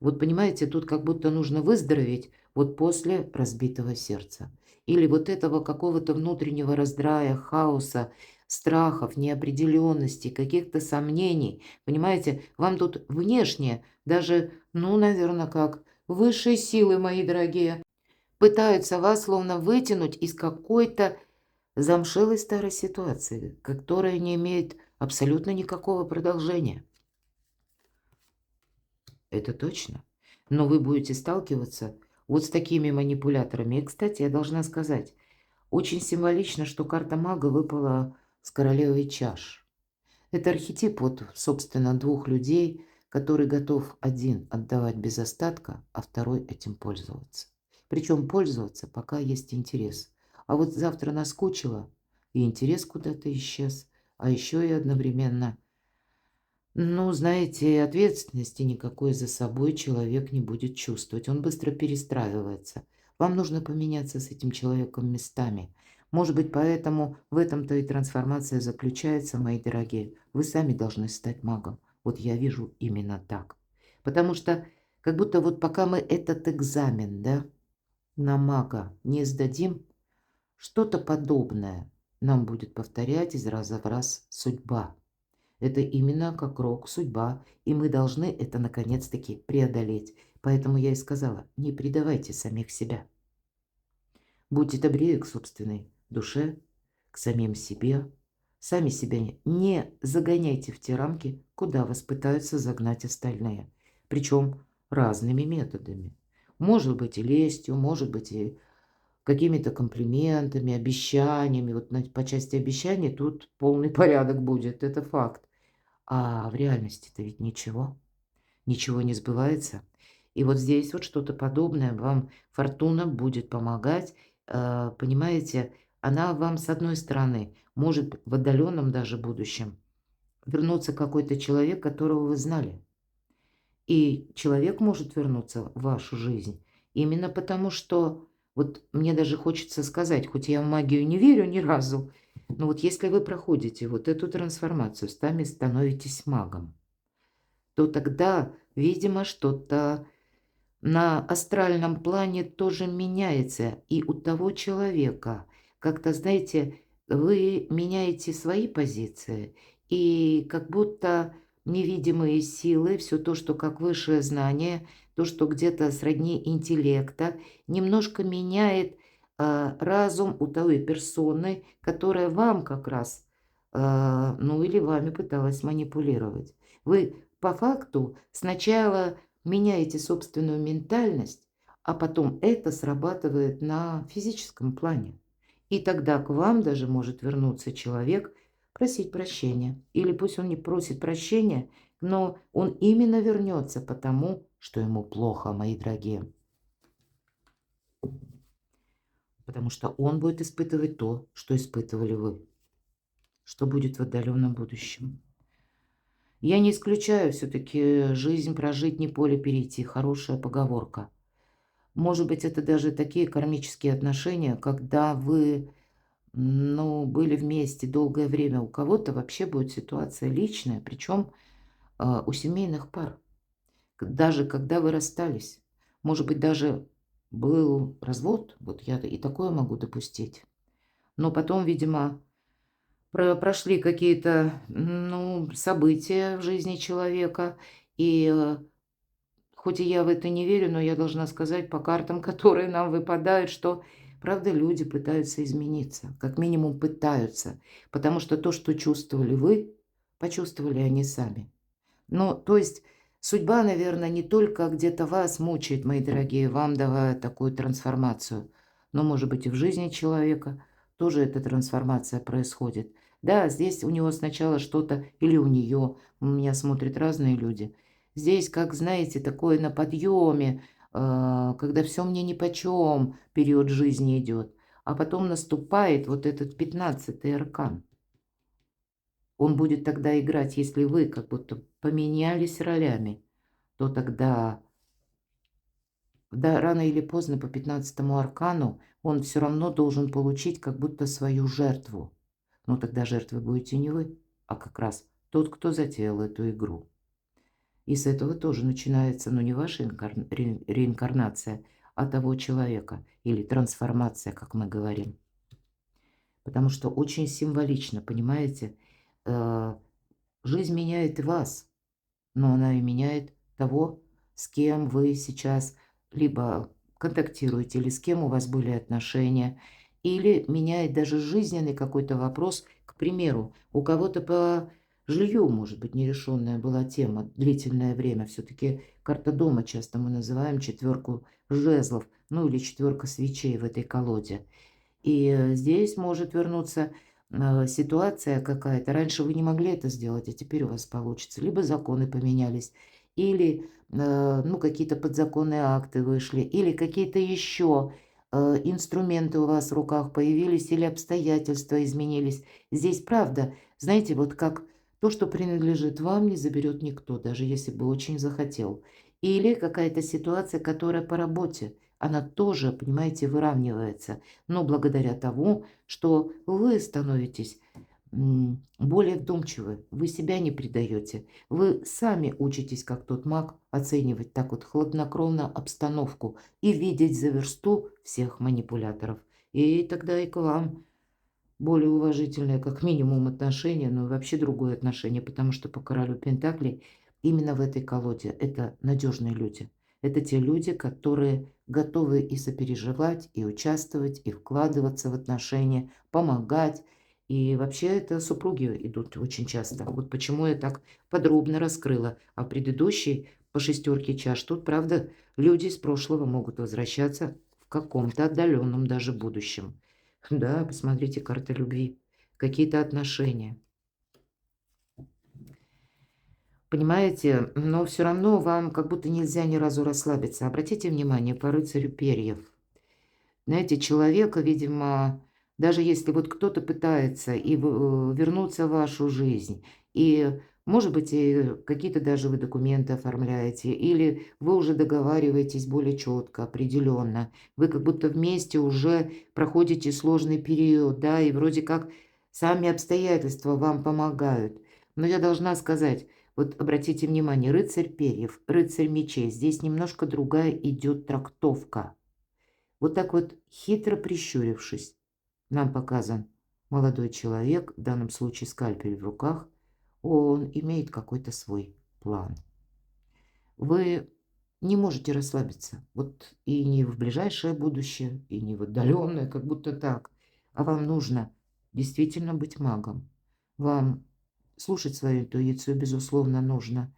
Вот понимаете, тут как будто нужно выздороветь вот после разбитого сердца. Или вот этого какого-то внутреннего раздрая, хаоса, страхов, неопределенности, каких-то сомнений. Понимаете, вам тут внешне даже, ну, наверное, как высшие силы, мои дорогие, пытаются вас словно вытянуть из какой-то замшелой старой ситуации, которая не имеет абсолютно никакого продолжения. Это точно. Но вы будете сталкиваться вот с такими манипуляторами. И, кстати, я должна сказать, очень символично, что карта мага выпала с королевой чаш. Это архетип вот, собственно, двух людей, который готов один отдавать без остатка, а второй этим пользоваться. Причем пользоваться, пока есть интерес. А вот завтра наскучило, и интерес куда-то исчез, а еще и одновременно, ну, знаете, ответственности никакой за собой человек не будет чувствовать. Он быстро перестраивается. Вам нужно поменяться с этим человеком местами. Может быть, поэтому в этом-то и трансформация заключается, мои дорогие. Вы сами должны стать магом. Вот я вижу именно так. Потому что как будто вот пока мы этот экзамен, да, на мага не сдадим, что-то подобное нам будет повторять из раза в раз судьба. Это именно как рок, судьба, и мы должны это наконец-таки преодолеть. Поэтому я и сказала, не предавайте самих себя. Будьте добрее к собственной душе, к самим себе. Сами себя не загоняйте в те рамки, куда вас пытаются загнать остальные. Причем разными методами. Может быть и лестью, может быть и какими-то комплиментами, обещаниями. Вот по части обещаний тут полный порядок будет, это факт. А в реальности-то ведь ничего, ничего не сбывается. И вот здесь вот что-то подобное вам фортуна будет помогать. Понимаете, она вам, с одной стороны, может в отдаленном даже будущем вернуться какой-то человек, которого вы знали. И человек может вернуться в вашу жизнь именно потому, что вот мне даже хочется сказать, хоть я в магию не верю ни разу, но вот если вы проходите вот эту трансформацию, сами становитесь магом, то тогда, видимо, что-то на астральном плане тоже меняется. И у того человека как-то, знаете, вы меняете свои позиции, и как будто невидимые силы, все то, что как высшее знание, то, что где-то сродни интеллекта, немножко меняет разум у той персоны, которая вам как раз, ну или вами пыталась манипулировать. Вы по факту сначала меняете собственную ментальность, а потом это срабатывает на физическом плане. И тогда к вам даже может вернуться человек, просить прощения. Или пусть он не просит прощения, но он именно вернется потому, что ему плохо, мои дорогие. Потому что он будет испытывать то, что испытывали вы, что будет в отдаленном будущем. Я не исключаю все-таки жизнь прожить, не поле перейти. Хорошая поговорка. Может быть, это даже такие кармические отношения, когда вы, ну, были вместе долгое время. У кого-то вообще будет ситуация личная, причем у семейных пар. Даже когда вы расстались. Может быть, даже был развод. Вот я и такое могу допустить. Но потом, видимо, прошли какие-то, ну, события в жизни человека. И хоть и я в это не верю, но я должна сказать по картам, которые нам выпадают, что, правда, люди пытаются измениться. Как минимум пытаются. Потому что то, что чувствовали вы, почувствовали они сами. Ну, то есть судьба, наверное, не только где-то вас мучает, мои дорогие, вам давая такую трансформацию, но, может быть, и в жизни человека тоже эта трансформация происходит. Да, здесь у него сначала что-то, или у нее, у меня смотрят разные люди. Здесь, как знаете, такое на подъеме, когда все мне нипочем, период жизни идет. А потом наступает вот этот 15-й аркан. Он будет тогда играть, если вы как будто поменялись ролями, то тогда, да, рано или поздно по 15-му аркану он все равно должен получить как будто свою жертву. Но тогда жертвой будете не вы, а как раз тот, кто затеял эту игру. И с этого тоже начинается, ну, не ваша реинкарнация, а того человека или трансформация, как мы говорим. Потому что очень символично, понимаете, э, жизнь меняет вас, но она и меняет того, с кем вы сейчас либо контактируете, или с кем у вас были отношения, или меняет даже жизненный какой-то вопрос. К примеру, у кого-то по жилью, может быть, нерешенная была тема длительное время. Все-таки карта дома часто мы называем четверку жезлов, ну или четверка свечей в этой колоде. И здесь может вернуться ситуация какая-то. Раньше вы не могли это сделать, а теперь у вас получится. Либо законы поменялись, или ну, какие-то подзаконные акты вышли, или какие-то еще инструменты у вас в руках появились, или обстоятельства изменились. Здесь правда, знаете, вот как то, что принадлежит вам, не заберет никто, даже если бы очень захотел. Или какая-то ситуация, которая по работе, она тоже, понимаете, выравнивается. Но благодаря тому, что вы становитесь более вдумчивы, вы себя не предаете, вы сами учитесь, как тот маг, оценивать так вот хладнокровно обстановку и видеть за версту всех манипуляторов. И тогда и к вам более уважительное, как минимум, отношение, но и вообще другое отношение, потому что по королю Пентаклей именно в этой колоде это надежные люди. Это те люди, которые готовы и сопереживать, и участвовать, и вкладываться в отношения, помогать. И вообще это супруги идут очень часто. Вот почему я так подробно раскрыла. А предыдущий по шестерке чаш, тут, правда, люди из прошлого могут возвращаться в каком-то отдаленном даже будущем. Да, посмотрите, карта любви, какие-то отношения. Понимаете, но все равно вам как будто нельзя ни разу расслабиться. Обратите внимание по рыцарю перьев. Знаете, человека, видимо, даже если вот кто-то пытается вернуться в вашу жизнь, и, может быть, и какие-то даже вы документы оформляете, или вы уже договариваетесь более четко, определенно, вы как будто вместе уже проходите сложный период, да, и вроде как сами обстоятельства вам помогают. Но я должна сказать, вот обратите внимание, рыцарь перьев, рыцарь мечей, здесь немножко другая идет трактовка. Вот так вот, хитро прищурившись, нам показан молодой человек, в данном случае скальпель в руках, он имеет какой-то свой план. Вы не можете расслабиться, вот и не в ближайшее будущее, и не в отдаленное, как будто так, а вам нужно действительно быть магом. Вам слушать свою интуицию, безусловно, нужно.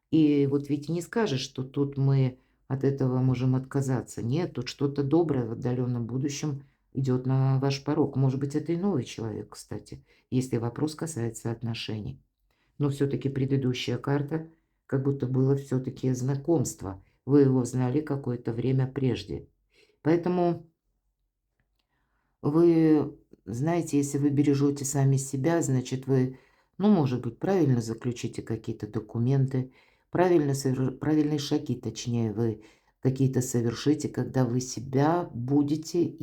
И вот ведь не скажешь, что тут мы от этого можем отказаться. Нет, тут что-то доброе в отдаленном будущем идет на ваш порог. Может быть, это и новый человек, кстати, если вопрос касается отношений. Но все-таки предыдущая карта, как будто было все-таки знакомство. Вы его знали какое-то время прежде. Поэтому вы знаете, если вы бережете сами себя, значит, вы, ну, может быть, правильно заключите какие-то документы, правильные шаги, точнее, вы какие-то совершите, когда вы себя будете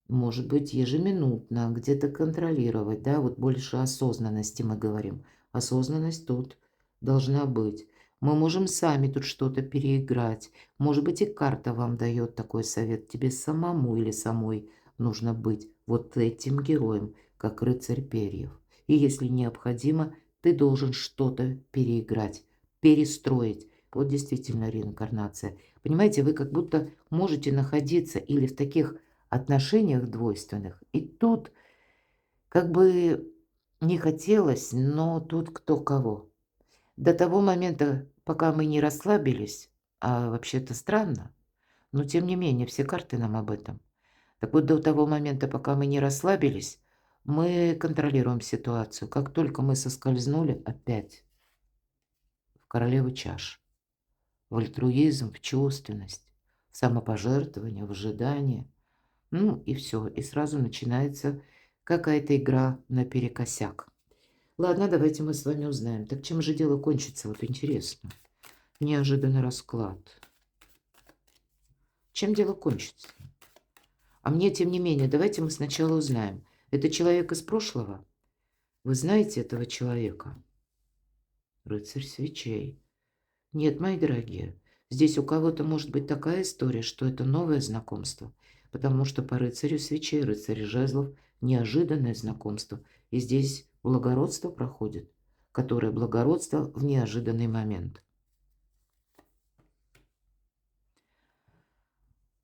может быть, ежеминутно где-то контролировать, да, вот больше осознанности мы говорим. Осознанность тут должна быть. Мы можем сами тут что-то переиграть. Может быть, и карта вам дает такой совет. Тебе самому или самой нужно быть вот этим героем, как рыцарь перьев. И если необходимо, ты должен что-то переиграть, перестроить. Вот действительно реинкарнация. Понимаете, вы как будто можете находиться или в таких отношениях двойственных. И тут как бы не хотелось, но тут кто кого. До того момента, пока мы не расслабились, а вообще-то странно, но тем не менее все карты нам об этом. Так вот, до того момента, пока мы не расслабились, мы контролируем ситуацию. Как только мы соскользнули опять в королеву чаш, в альтруизм, в чувственность, в самопожертвование, в ожидание, ну и все, и сразу начинается какая-то игра наперекосяк. Ладно, давайте мы с вами узнаем. Так чем же дело кончится? Вот интересно. Неожиданный расклад. Чем дело кончится? А мне, тем не менее, давайте мы сначала узнаем. Это человек из прошлого? Вы знаете этого человека? Рыцарь свечей. Нет, мои дорогие, здесь у кого-то может быть такая история, что это новое знакомство, потому что по рыцарю свечей, рыцарь жезлов, неожиданное знакомство. И здесь благородство проходит, которое благородство в неожиданный момент.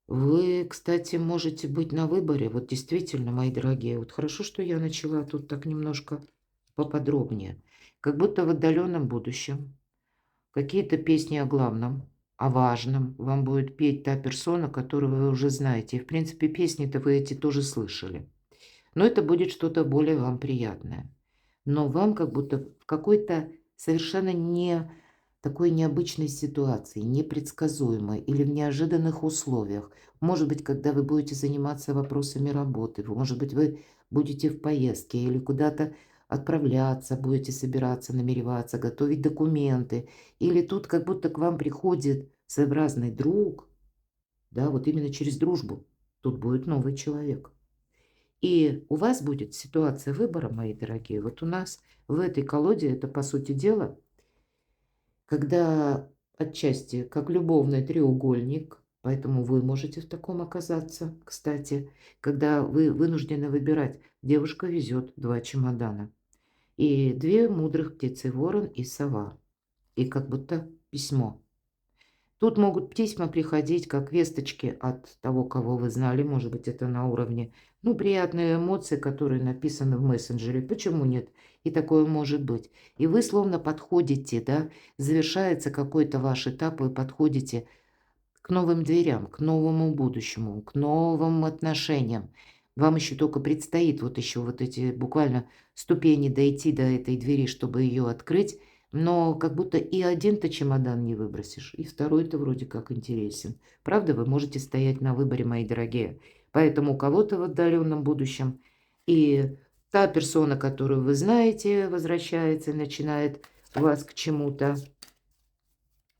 Вы, кстати, можете быть на выборе. Вот действительно, мои дорогие, вот хорошо, что я начала тут так немножко поподробнее. Как будто в отдаленном будущем какие-то песни о главном, о важном вам будет петь та персона, которую вы уже знаете. И, в принципе, песни-то вы эти тоже слышали. Но это будет что-то более вам приятное. Но вам как будто в какой-то совершенно не такой необычной ситуации, непредсказуемой или в неожиданных условиях. Может быть, когда вы будете заниматься вопросами работы, может быть, вы будете в поездке или куда-то отправляться, будете собираться, намереваться, готовить документы. Или тут как будто к вам приходит своеобразный друг, да, вот именно через дружбу. Тут будет новый человек. И у вас будет ситуация выбора, мои дорогие. Вот у нас в этой колоде это, по сути дела, когда отчасти как любовный треугольник, поэтому вы можете в таком оказаться, кстати, когда вы вынуждены выбирать. Девушка везет 2 чемодана. И 2 мудрых птицы, ворон и сова. И как будто письмо. Тут могут письма приходить, как весточки от того, кого вы знали. Может быть, это на уровне, ну, приятные эмоции, которые написаны в мессенджере. Почему нет? И такое может быть. И вы словно подходите, да, завершается какой-то ваш этап, вы подходите к новым дверям, к новому будущему, к новым отношениям. Вам еще только предстоит вот еще вот эти буквально ступени дойти до этой двери, чтобы ее открыть. Но как будто и один-то чемодан не выбросишь, и второй-то вроде как интересен. Правда, вы можете стоять на выборе, мои дорогие. Поэтому у кого-то в отдаленном будущем и та персона, которую вы знаете, возвращается и начинает вас к чему-то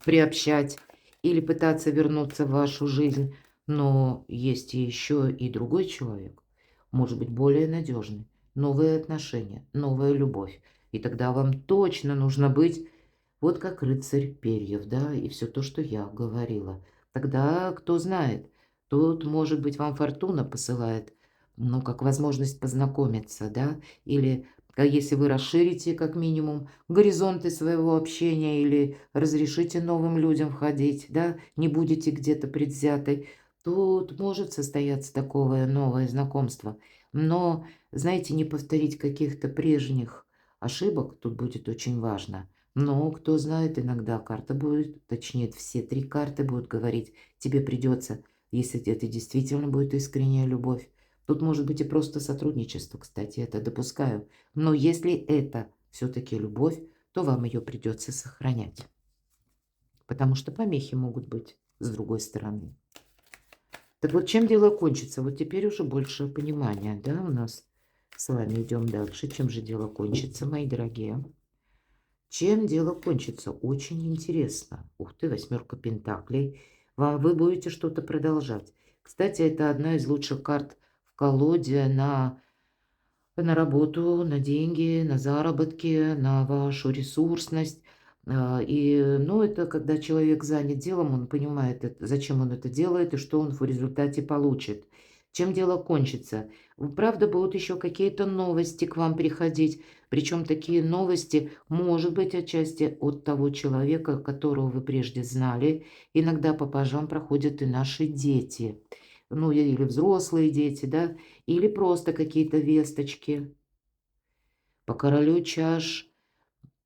приобщать или пытаться вернуться в вашу жизнь. Но есть еще и другой человек, может быть, более надежный. Новые отношения, новая любовь. И тогда вам точно нужно быть вот как рыцарь перьев, да, и все то, что я говорила. Тогда, кто знает, тут, может быть, вам фортуна посылает, ну, как возможность познакомиться, да, или если вы расширите, как минимум, горизонты своего общения или разрешите новым людям входить, да, не будете где-то предвзятой, тут может состояться такое новое знакомство. Но, знаете, не повторить каких-то прежних ошибок тут будет очень важно. Но, кто знает, иногда карта будет, точнее, все 3 карты будут говорить, тебе придется, если это действительно будет искренняя любовь. Тут может быть и просто сотрудничество, кстати, это допускаю. Но если это все-таки любовь, то вам ее придется сохранять. Потому что помехи могут быть с другой стороны. Так вот, чем дело кончится? Вот теперь уже больше понимания, да, у нас с вами идем дальше. Чем же дело кончится, мои дорогие? Чем дело кончится? Очень интересно. Ух ты, 8 пентаклей. Вы будете что-то продолжать. Кстати, это одна из лучших карт в колоде на работу, на деньги, на заработки, на вашу ресурсность. Ну, это когда человек занят делом, он понимает, зачем он это делает и что он в результате получит. Чем дело кончится? Правда, будут еще какие-то новости к вам приходить. Причем такие новости, может быть, отчасти от того человека, которого вы прежде знали. Иногда по пажам проходят и наши дети. Ну, или взрослые дети, да, или просто какие-то весточки. По королю чаш,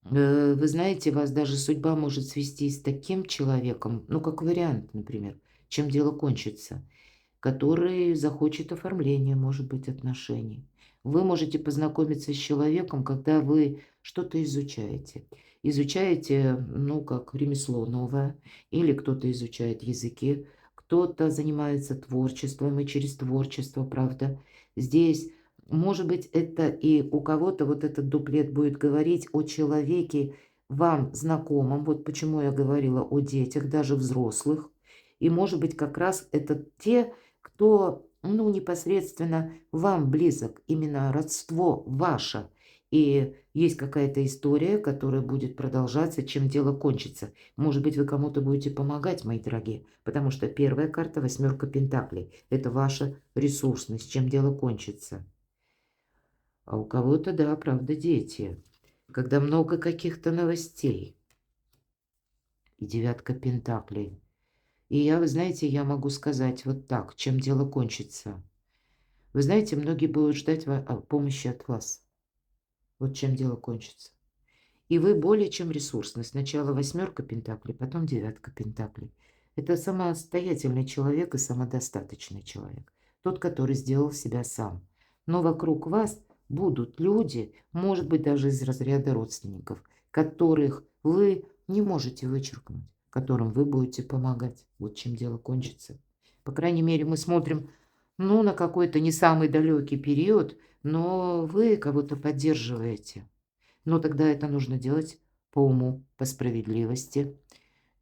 вы знаете, вас даже судьба может свести с таким человеком, ну, как вариант, например, чем дело кончится, который захочет оформления, может быть, отношений. Вы можете познакомиться с человеком, когда вы что-то изучаете. Изучаете, ну, как ремесло новое, или кто-то изучает языки, кто-то занимается творчеством, и через творчество, правда. Здесь, может быть, это и у кого-то вот этот дуплет будет говорить о человеке, вам знакомом, вот почему я говорила о детях, даже взрослых. И, может быть, как раз это те, кто, ну, непосредственно вам близок, именно родство ваше. И есть какая-то история, которая будет продолжаться, чем дело кончится. Может быть, вы кому-то будете помогать, мои дорогие, потому что первая карта — восьмерка пентаклей. Это ваша ресурсность, чем дело кончится. А у кого-то, да, правда, дети. Когда много каких-то новостей. И девятка пентаклей. И я, вы знаете, я могу сказать вот так, чем дело кончится. Вы знаете, многие будут ждать помощи от вас. Вот чем дело кончится. И вы более чем ресурсны. Сначала восьмерка пентаклей, потом девятка пентаклей. Это самостоятельный человек и самодостаточный человек. Тот, который сделал себя сам. Но вокруг вас будут люди, может быть, даже из разряда родственников, которых вы не можете вычеркнуть, которым вы будете помогать. Вот чем дело кончится. По крайней мере, мы смотрим, ну, на какой-то не самый далекий период, но вы кого-то поддерживаете. Но тогда это нужно делать по уму, по справедливости.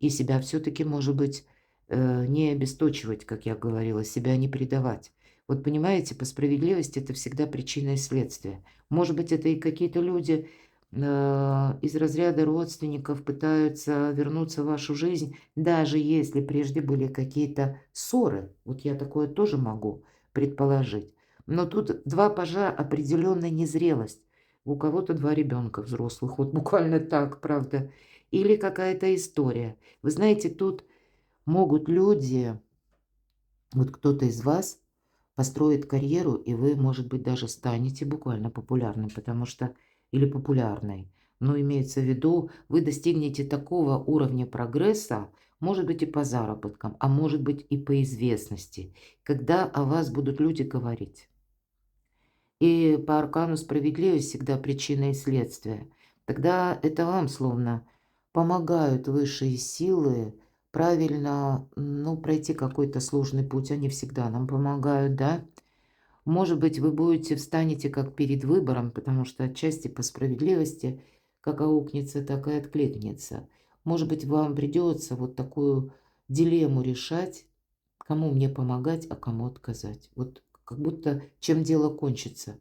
И себя все-таки, может быть, не обесточивать, как я говорила, себя не предавать. Вот понимаете, по справедливости это всегда причина и следствие. Может быть, это и какие-то люди из разряда родственников пытаются вернуться в вашу жизнь, даже если прежде были какие-то ссоры. Вот я такое тоже могу предположить. Но тут два пажа — определенная незрелость. У кого-то два ребенка взрослых, вот буквально так, правда. Или какая-то история. Вы знаете, тут могут люди, вот кто-то из вас построит карьеру, и вы, может быть, даже станете буквально популярным, потому что, или популярной. Но имеется в виду, вы достигнете такого уровня прогресса, может быть, и по заработкам, а может быть, и по известности, когда о вас будут люди говорить. И по аркану справедливость всегда причина и следствие. Тогда это вам словно помогают высшие силы правильно, ну, пройти какой-то сложный путь. Они всегда нам помогают, да? Может быть, вы встанете как перед выбором, потому что отчасти по справедливости как аукнется, так и откликнется. Может быть, вам придется вот такую дилемму решать, кому мне помогать, а кому отказать. Вот как будто чем дело кончится.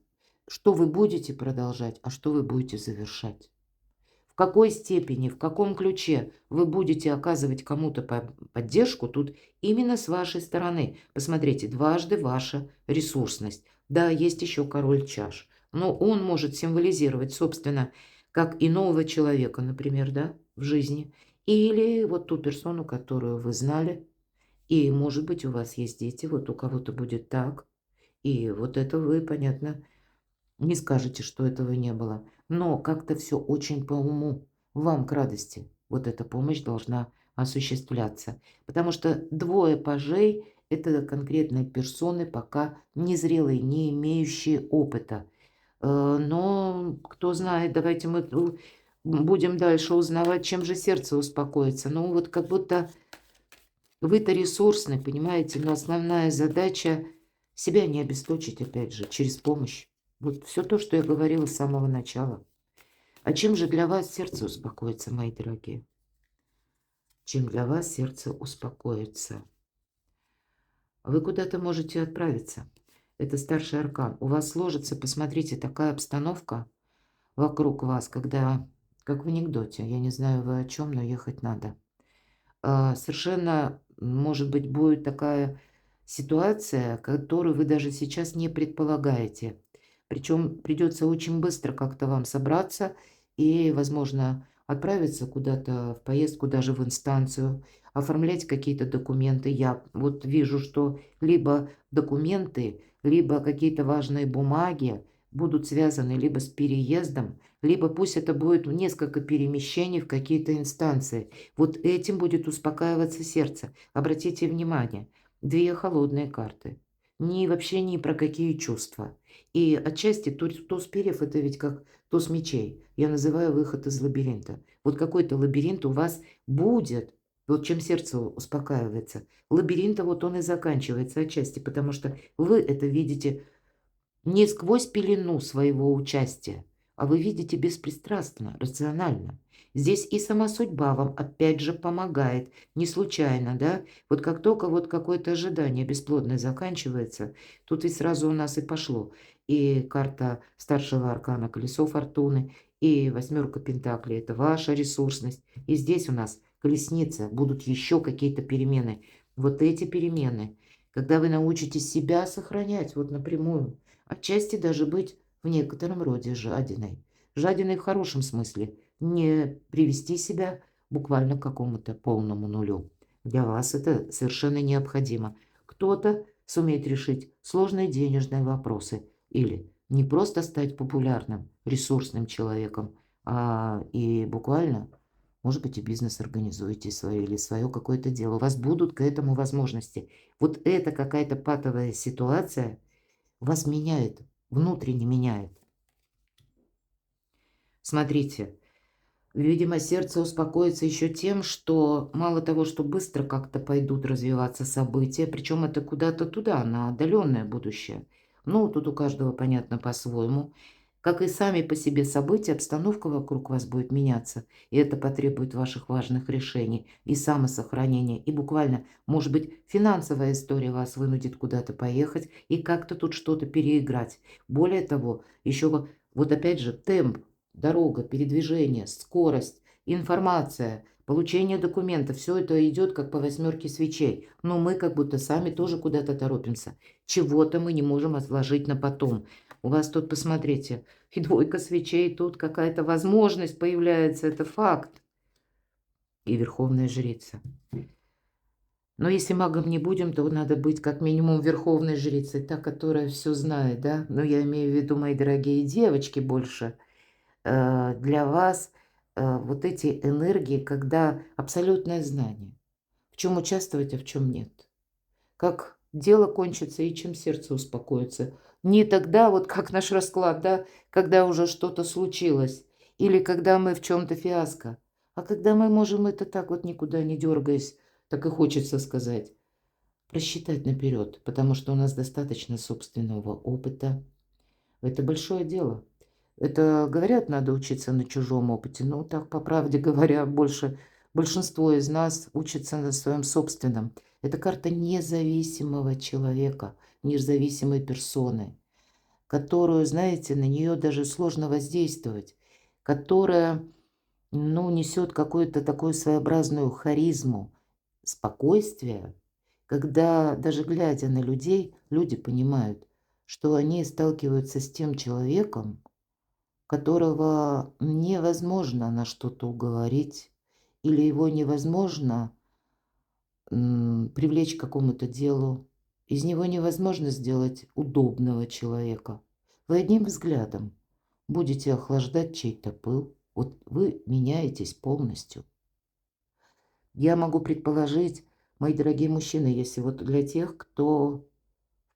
Что вы будете продолжать, а что вы будете завершать. В какой степени, в каком ключе вы будете оказывать кому-то поддержку, тут именно с вашей стороны. Посмотрите, дважды ваша ресурсность. Да, есть еще король чаш, но он может символизировать, собственно, как и нового человека, например, да, в жизни. Или вот ту персону, которую вы знали. И, может быть, у вас есть дети, вот у кого-то будет так. И вот это вы, понятно, не скажете, что этого не было. Но как-то все очень по уму. Вам к радости. Вот эта помощь должна осуществляться. Потому что двое пажей — это конкретные персоны, пока незрелые, не имеющие опыта. Но кто знает, давайте мы будем дальше узнавать, чем же сердце успокоится. Ну вот как будто вы-то ресурсны, понимаете, но основная задача — себя не обесточить, опять же, через помощь. Вот все то, что я говорила с самого начала. А чем же для вас сердце успокоится, мои дорогие? Чем для вас сердце успокоится? Вы куда-то можете отправиться. Это старший аркан. У вас сложится, посмотрите, такая обстановка вокруг вас, когда, как в анекдоте, я не знаю вы о чем, но ехать надо. Совершенно, может быть, будет такая ситуация, которую вы даже сейчас не предполагаете. Причем придется очень быстро как-то вам собраться и, возможно, отправиться куда-то в поездку, даже в инстанцию, оформлять какие-то документы. Я вот вижу, что либо документы, либо какие-то важные бумаги будут связаны либо с переездом, либо пусть это будет несколько перемещений в какие-то инстанции. Вот этим будет успокаиваться сердце. Обратите внимание, две холодные карты. Вообще ни про какие чувства. И отчасти туз перьев — это ведь как туз мечей. Я называю выход из лабиринта. Вот какой-то лабиринт у вас будет, вот чем сердце успокаивается. Лабиринта вот он и заканчивается отчасти, потому что вы это видите не сквозь пелену своего участия. а вы видите беспристрастно, рационально. Здесь и сама судьба вам опять же помогает, не случайно, да? Вот как только вот какое-то ожидание бесплодное заканчивается, тут ведь сразу у нас и пошло. И карта старшего аркана колесо фортуны, и восьмерка пентаклей– это ваша ресурсность. И здесь у нас колесница, будут еще какие-то перемены. Вот эти перемены, когда вы научитесь себя сохранять вот напрямую, отчасти даже быть в некотором роде жадиной. Жадиной в хорошем смысле. Не привести себя буквально к какому-то полному нулю. Для вас это совершенно необходимо. Кто-то сумеет решить сложные денежные вопросы или не просто стать популярным, ресурсным человеком, а и буквально, может быть, и бизнес организуете свое или свое какое-то дело. У вас будут к этому возможности. Вот это какая-то патовая ситуация вас меняет, внутренне меняет. Смотрите, видимо, сердце успокоится еще тем, что мало того, что быстро как-то пойдут развиваться события, причем это куда-то туда, на отдаленное будущее. Ну, тут у каждого понятно по-своему. Как и сами по себе события, обстановка вокруг вас будет меняться, и это потребует ваших важных решений и самосохранения, и буквально, может быть, финансовая история вас вынудит куда-то поехать и как-то тут что-то переиграть. Более того, еще вот опять же темп, дорога, передвижение, скорость, информация, получение документов, все это идет как по восьмерке свечей. Но мы как будто сами тоже куда-то торопимся. Чего-то мы не можем отложить на потом. У вас тут, посмотрите, и двойка свечей, тут какая-то возможность появляется, это факт. И верховная жрица. Но если магом не будем, то надо быть как минимум верховной жрицей, та, которая все знает, да? Но я имею в виду, мои дорогие девочки, больше для вас вот эти энергии, когда абсолютное знание, в чем участвовать, а в чем нет. Как дело кончится и чем сердце успокоится. Не тогда, вот как наш расклад, да, когда уже что-то случилось, или когда мы в чем-то фиаско, а когда мы можем это так вот никуда не дергаясь, так и хочется сказать, просчитать наперед, потому что у нас достаточно собственного опыта. Это большое дело. Это, говорят, надо учиться на чужом опыте. Ну, так, по правде говоря, большинство из нас учится на своем собственном. Это карта независимого человека, независимой персоны, которую, знаете, на нее даже сложно воздействовать, которая, ну, несет какую-то такую своеобразную харизму, спокойствие, когда даже глядя на людей, люди понимают, что они сталкиваются с тем человеком, которого невозможно на что-то уговорить или его невозможно привлечь к какому-то делу. Из него невозможно сделать удобного человека. Вы одним взглядом будете охлаждать чей-то пыл. Вот вы меняетесь полностью. Я могу предположить, мои дорогие мужчины, если вот для тех, кто в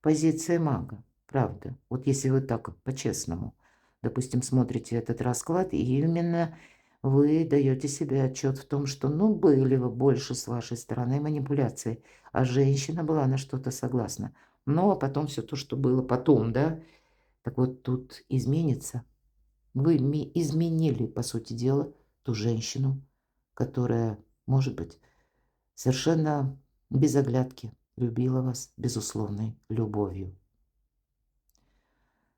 позиции мага, правда, вот если вы так по-честному, допустим, смотрите этот расклад, и именно вы даете себе отчет в том, что, ну, были вы больше с вашей стороны манипуляции, а женщина была на что-то согласна. Но потом все то, что было потом, да, так вот тут изменится. Вы изменили, по сути дела, ту женщину, которая, может быть, совершенно без оглядки любила вас безусловной любовью.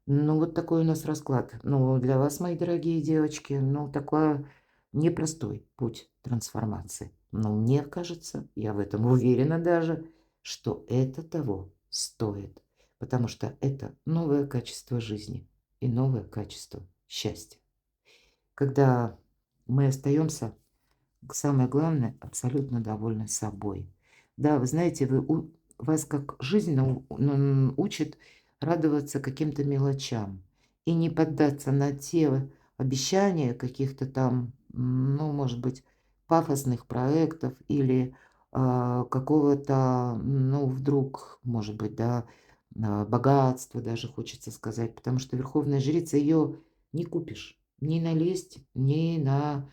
Ну, вот такой у нас расклад. Ну, для вас, мои дорогие девочки, ну, такой непростой путь трансформации. Но мне кажется, я в этом уверена даже, что это того стоит. Потому что это новое качество жизни и новое качество счастья. Когда мы остаемся, самое главное, абсолютно довольны собой. Да, вы знаете, вас как жизнь учит радоваться каким-то мелочам и не поддаться на те обещания каких-то там, ну, может быть, пафосных проектов или какого-то, ну, вдруг, может быть, да, богатства даже хочется сказать, потому что верховная жрица ее не купишь ни на лесть, ни на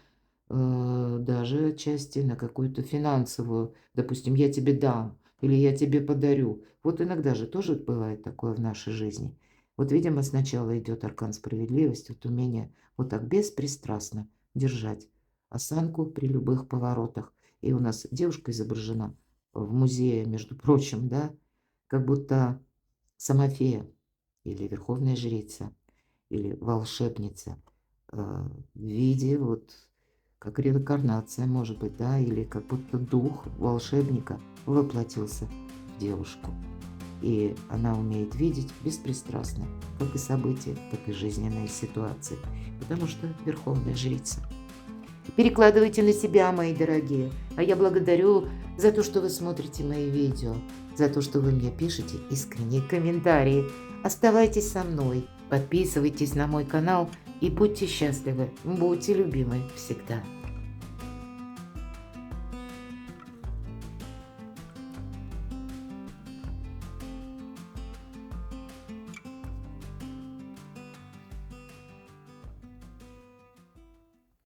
даже отчасти на какую-то финансовую, допустим, я тебе дам или я тебе подарю. Вот иногда же тоже бывает такое в нашей жизни. Вот, видимо, сначала идет аркан справедливости, вот умение вот так беспристрастно держать осанку при любых поворотах. И у нас девушка изображена в музее, между прочим, да, как будто сама фея или верховная жрица, или волшебница в виде вот как реинкарнация, может быть, да, или как будто дух волшебника воплотился в девушку. И она умеет видеть беспристрастно как и события, так и жизненные ситуации, потому что верховная жрица. Перекладывайте на себя, мои дорогие. А я благодарю за то, что вы смотрите мои видео, за то, что вы мне пишете искренние комментарии. Оставайтесь со мной, подписывайтесь на мой канал и будьте счастливы, будьте любимы всегда.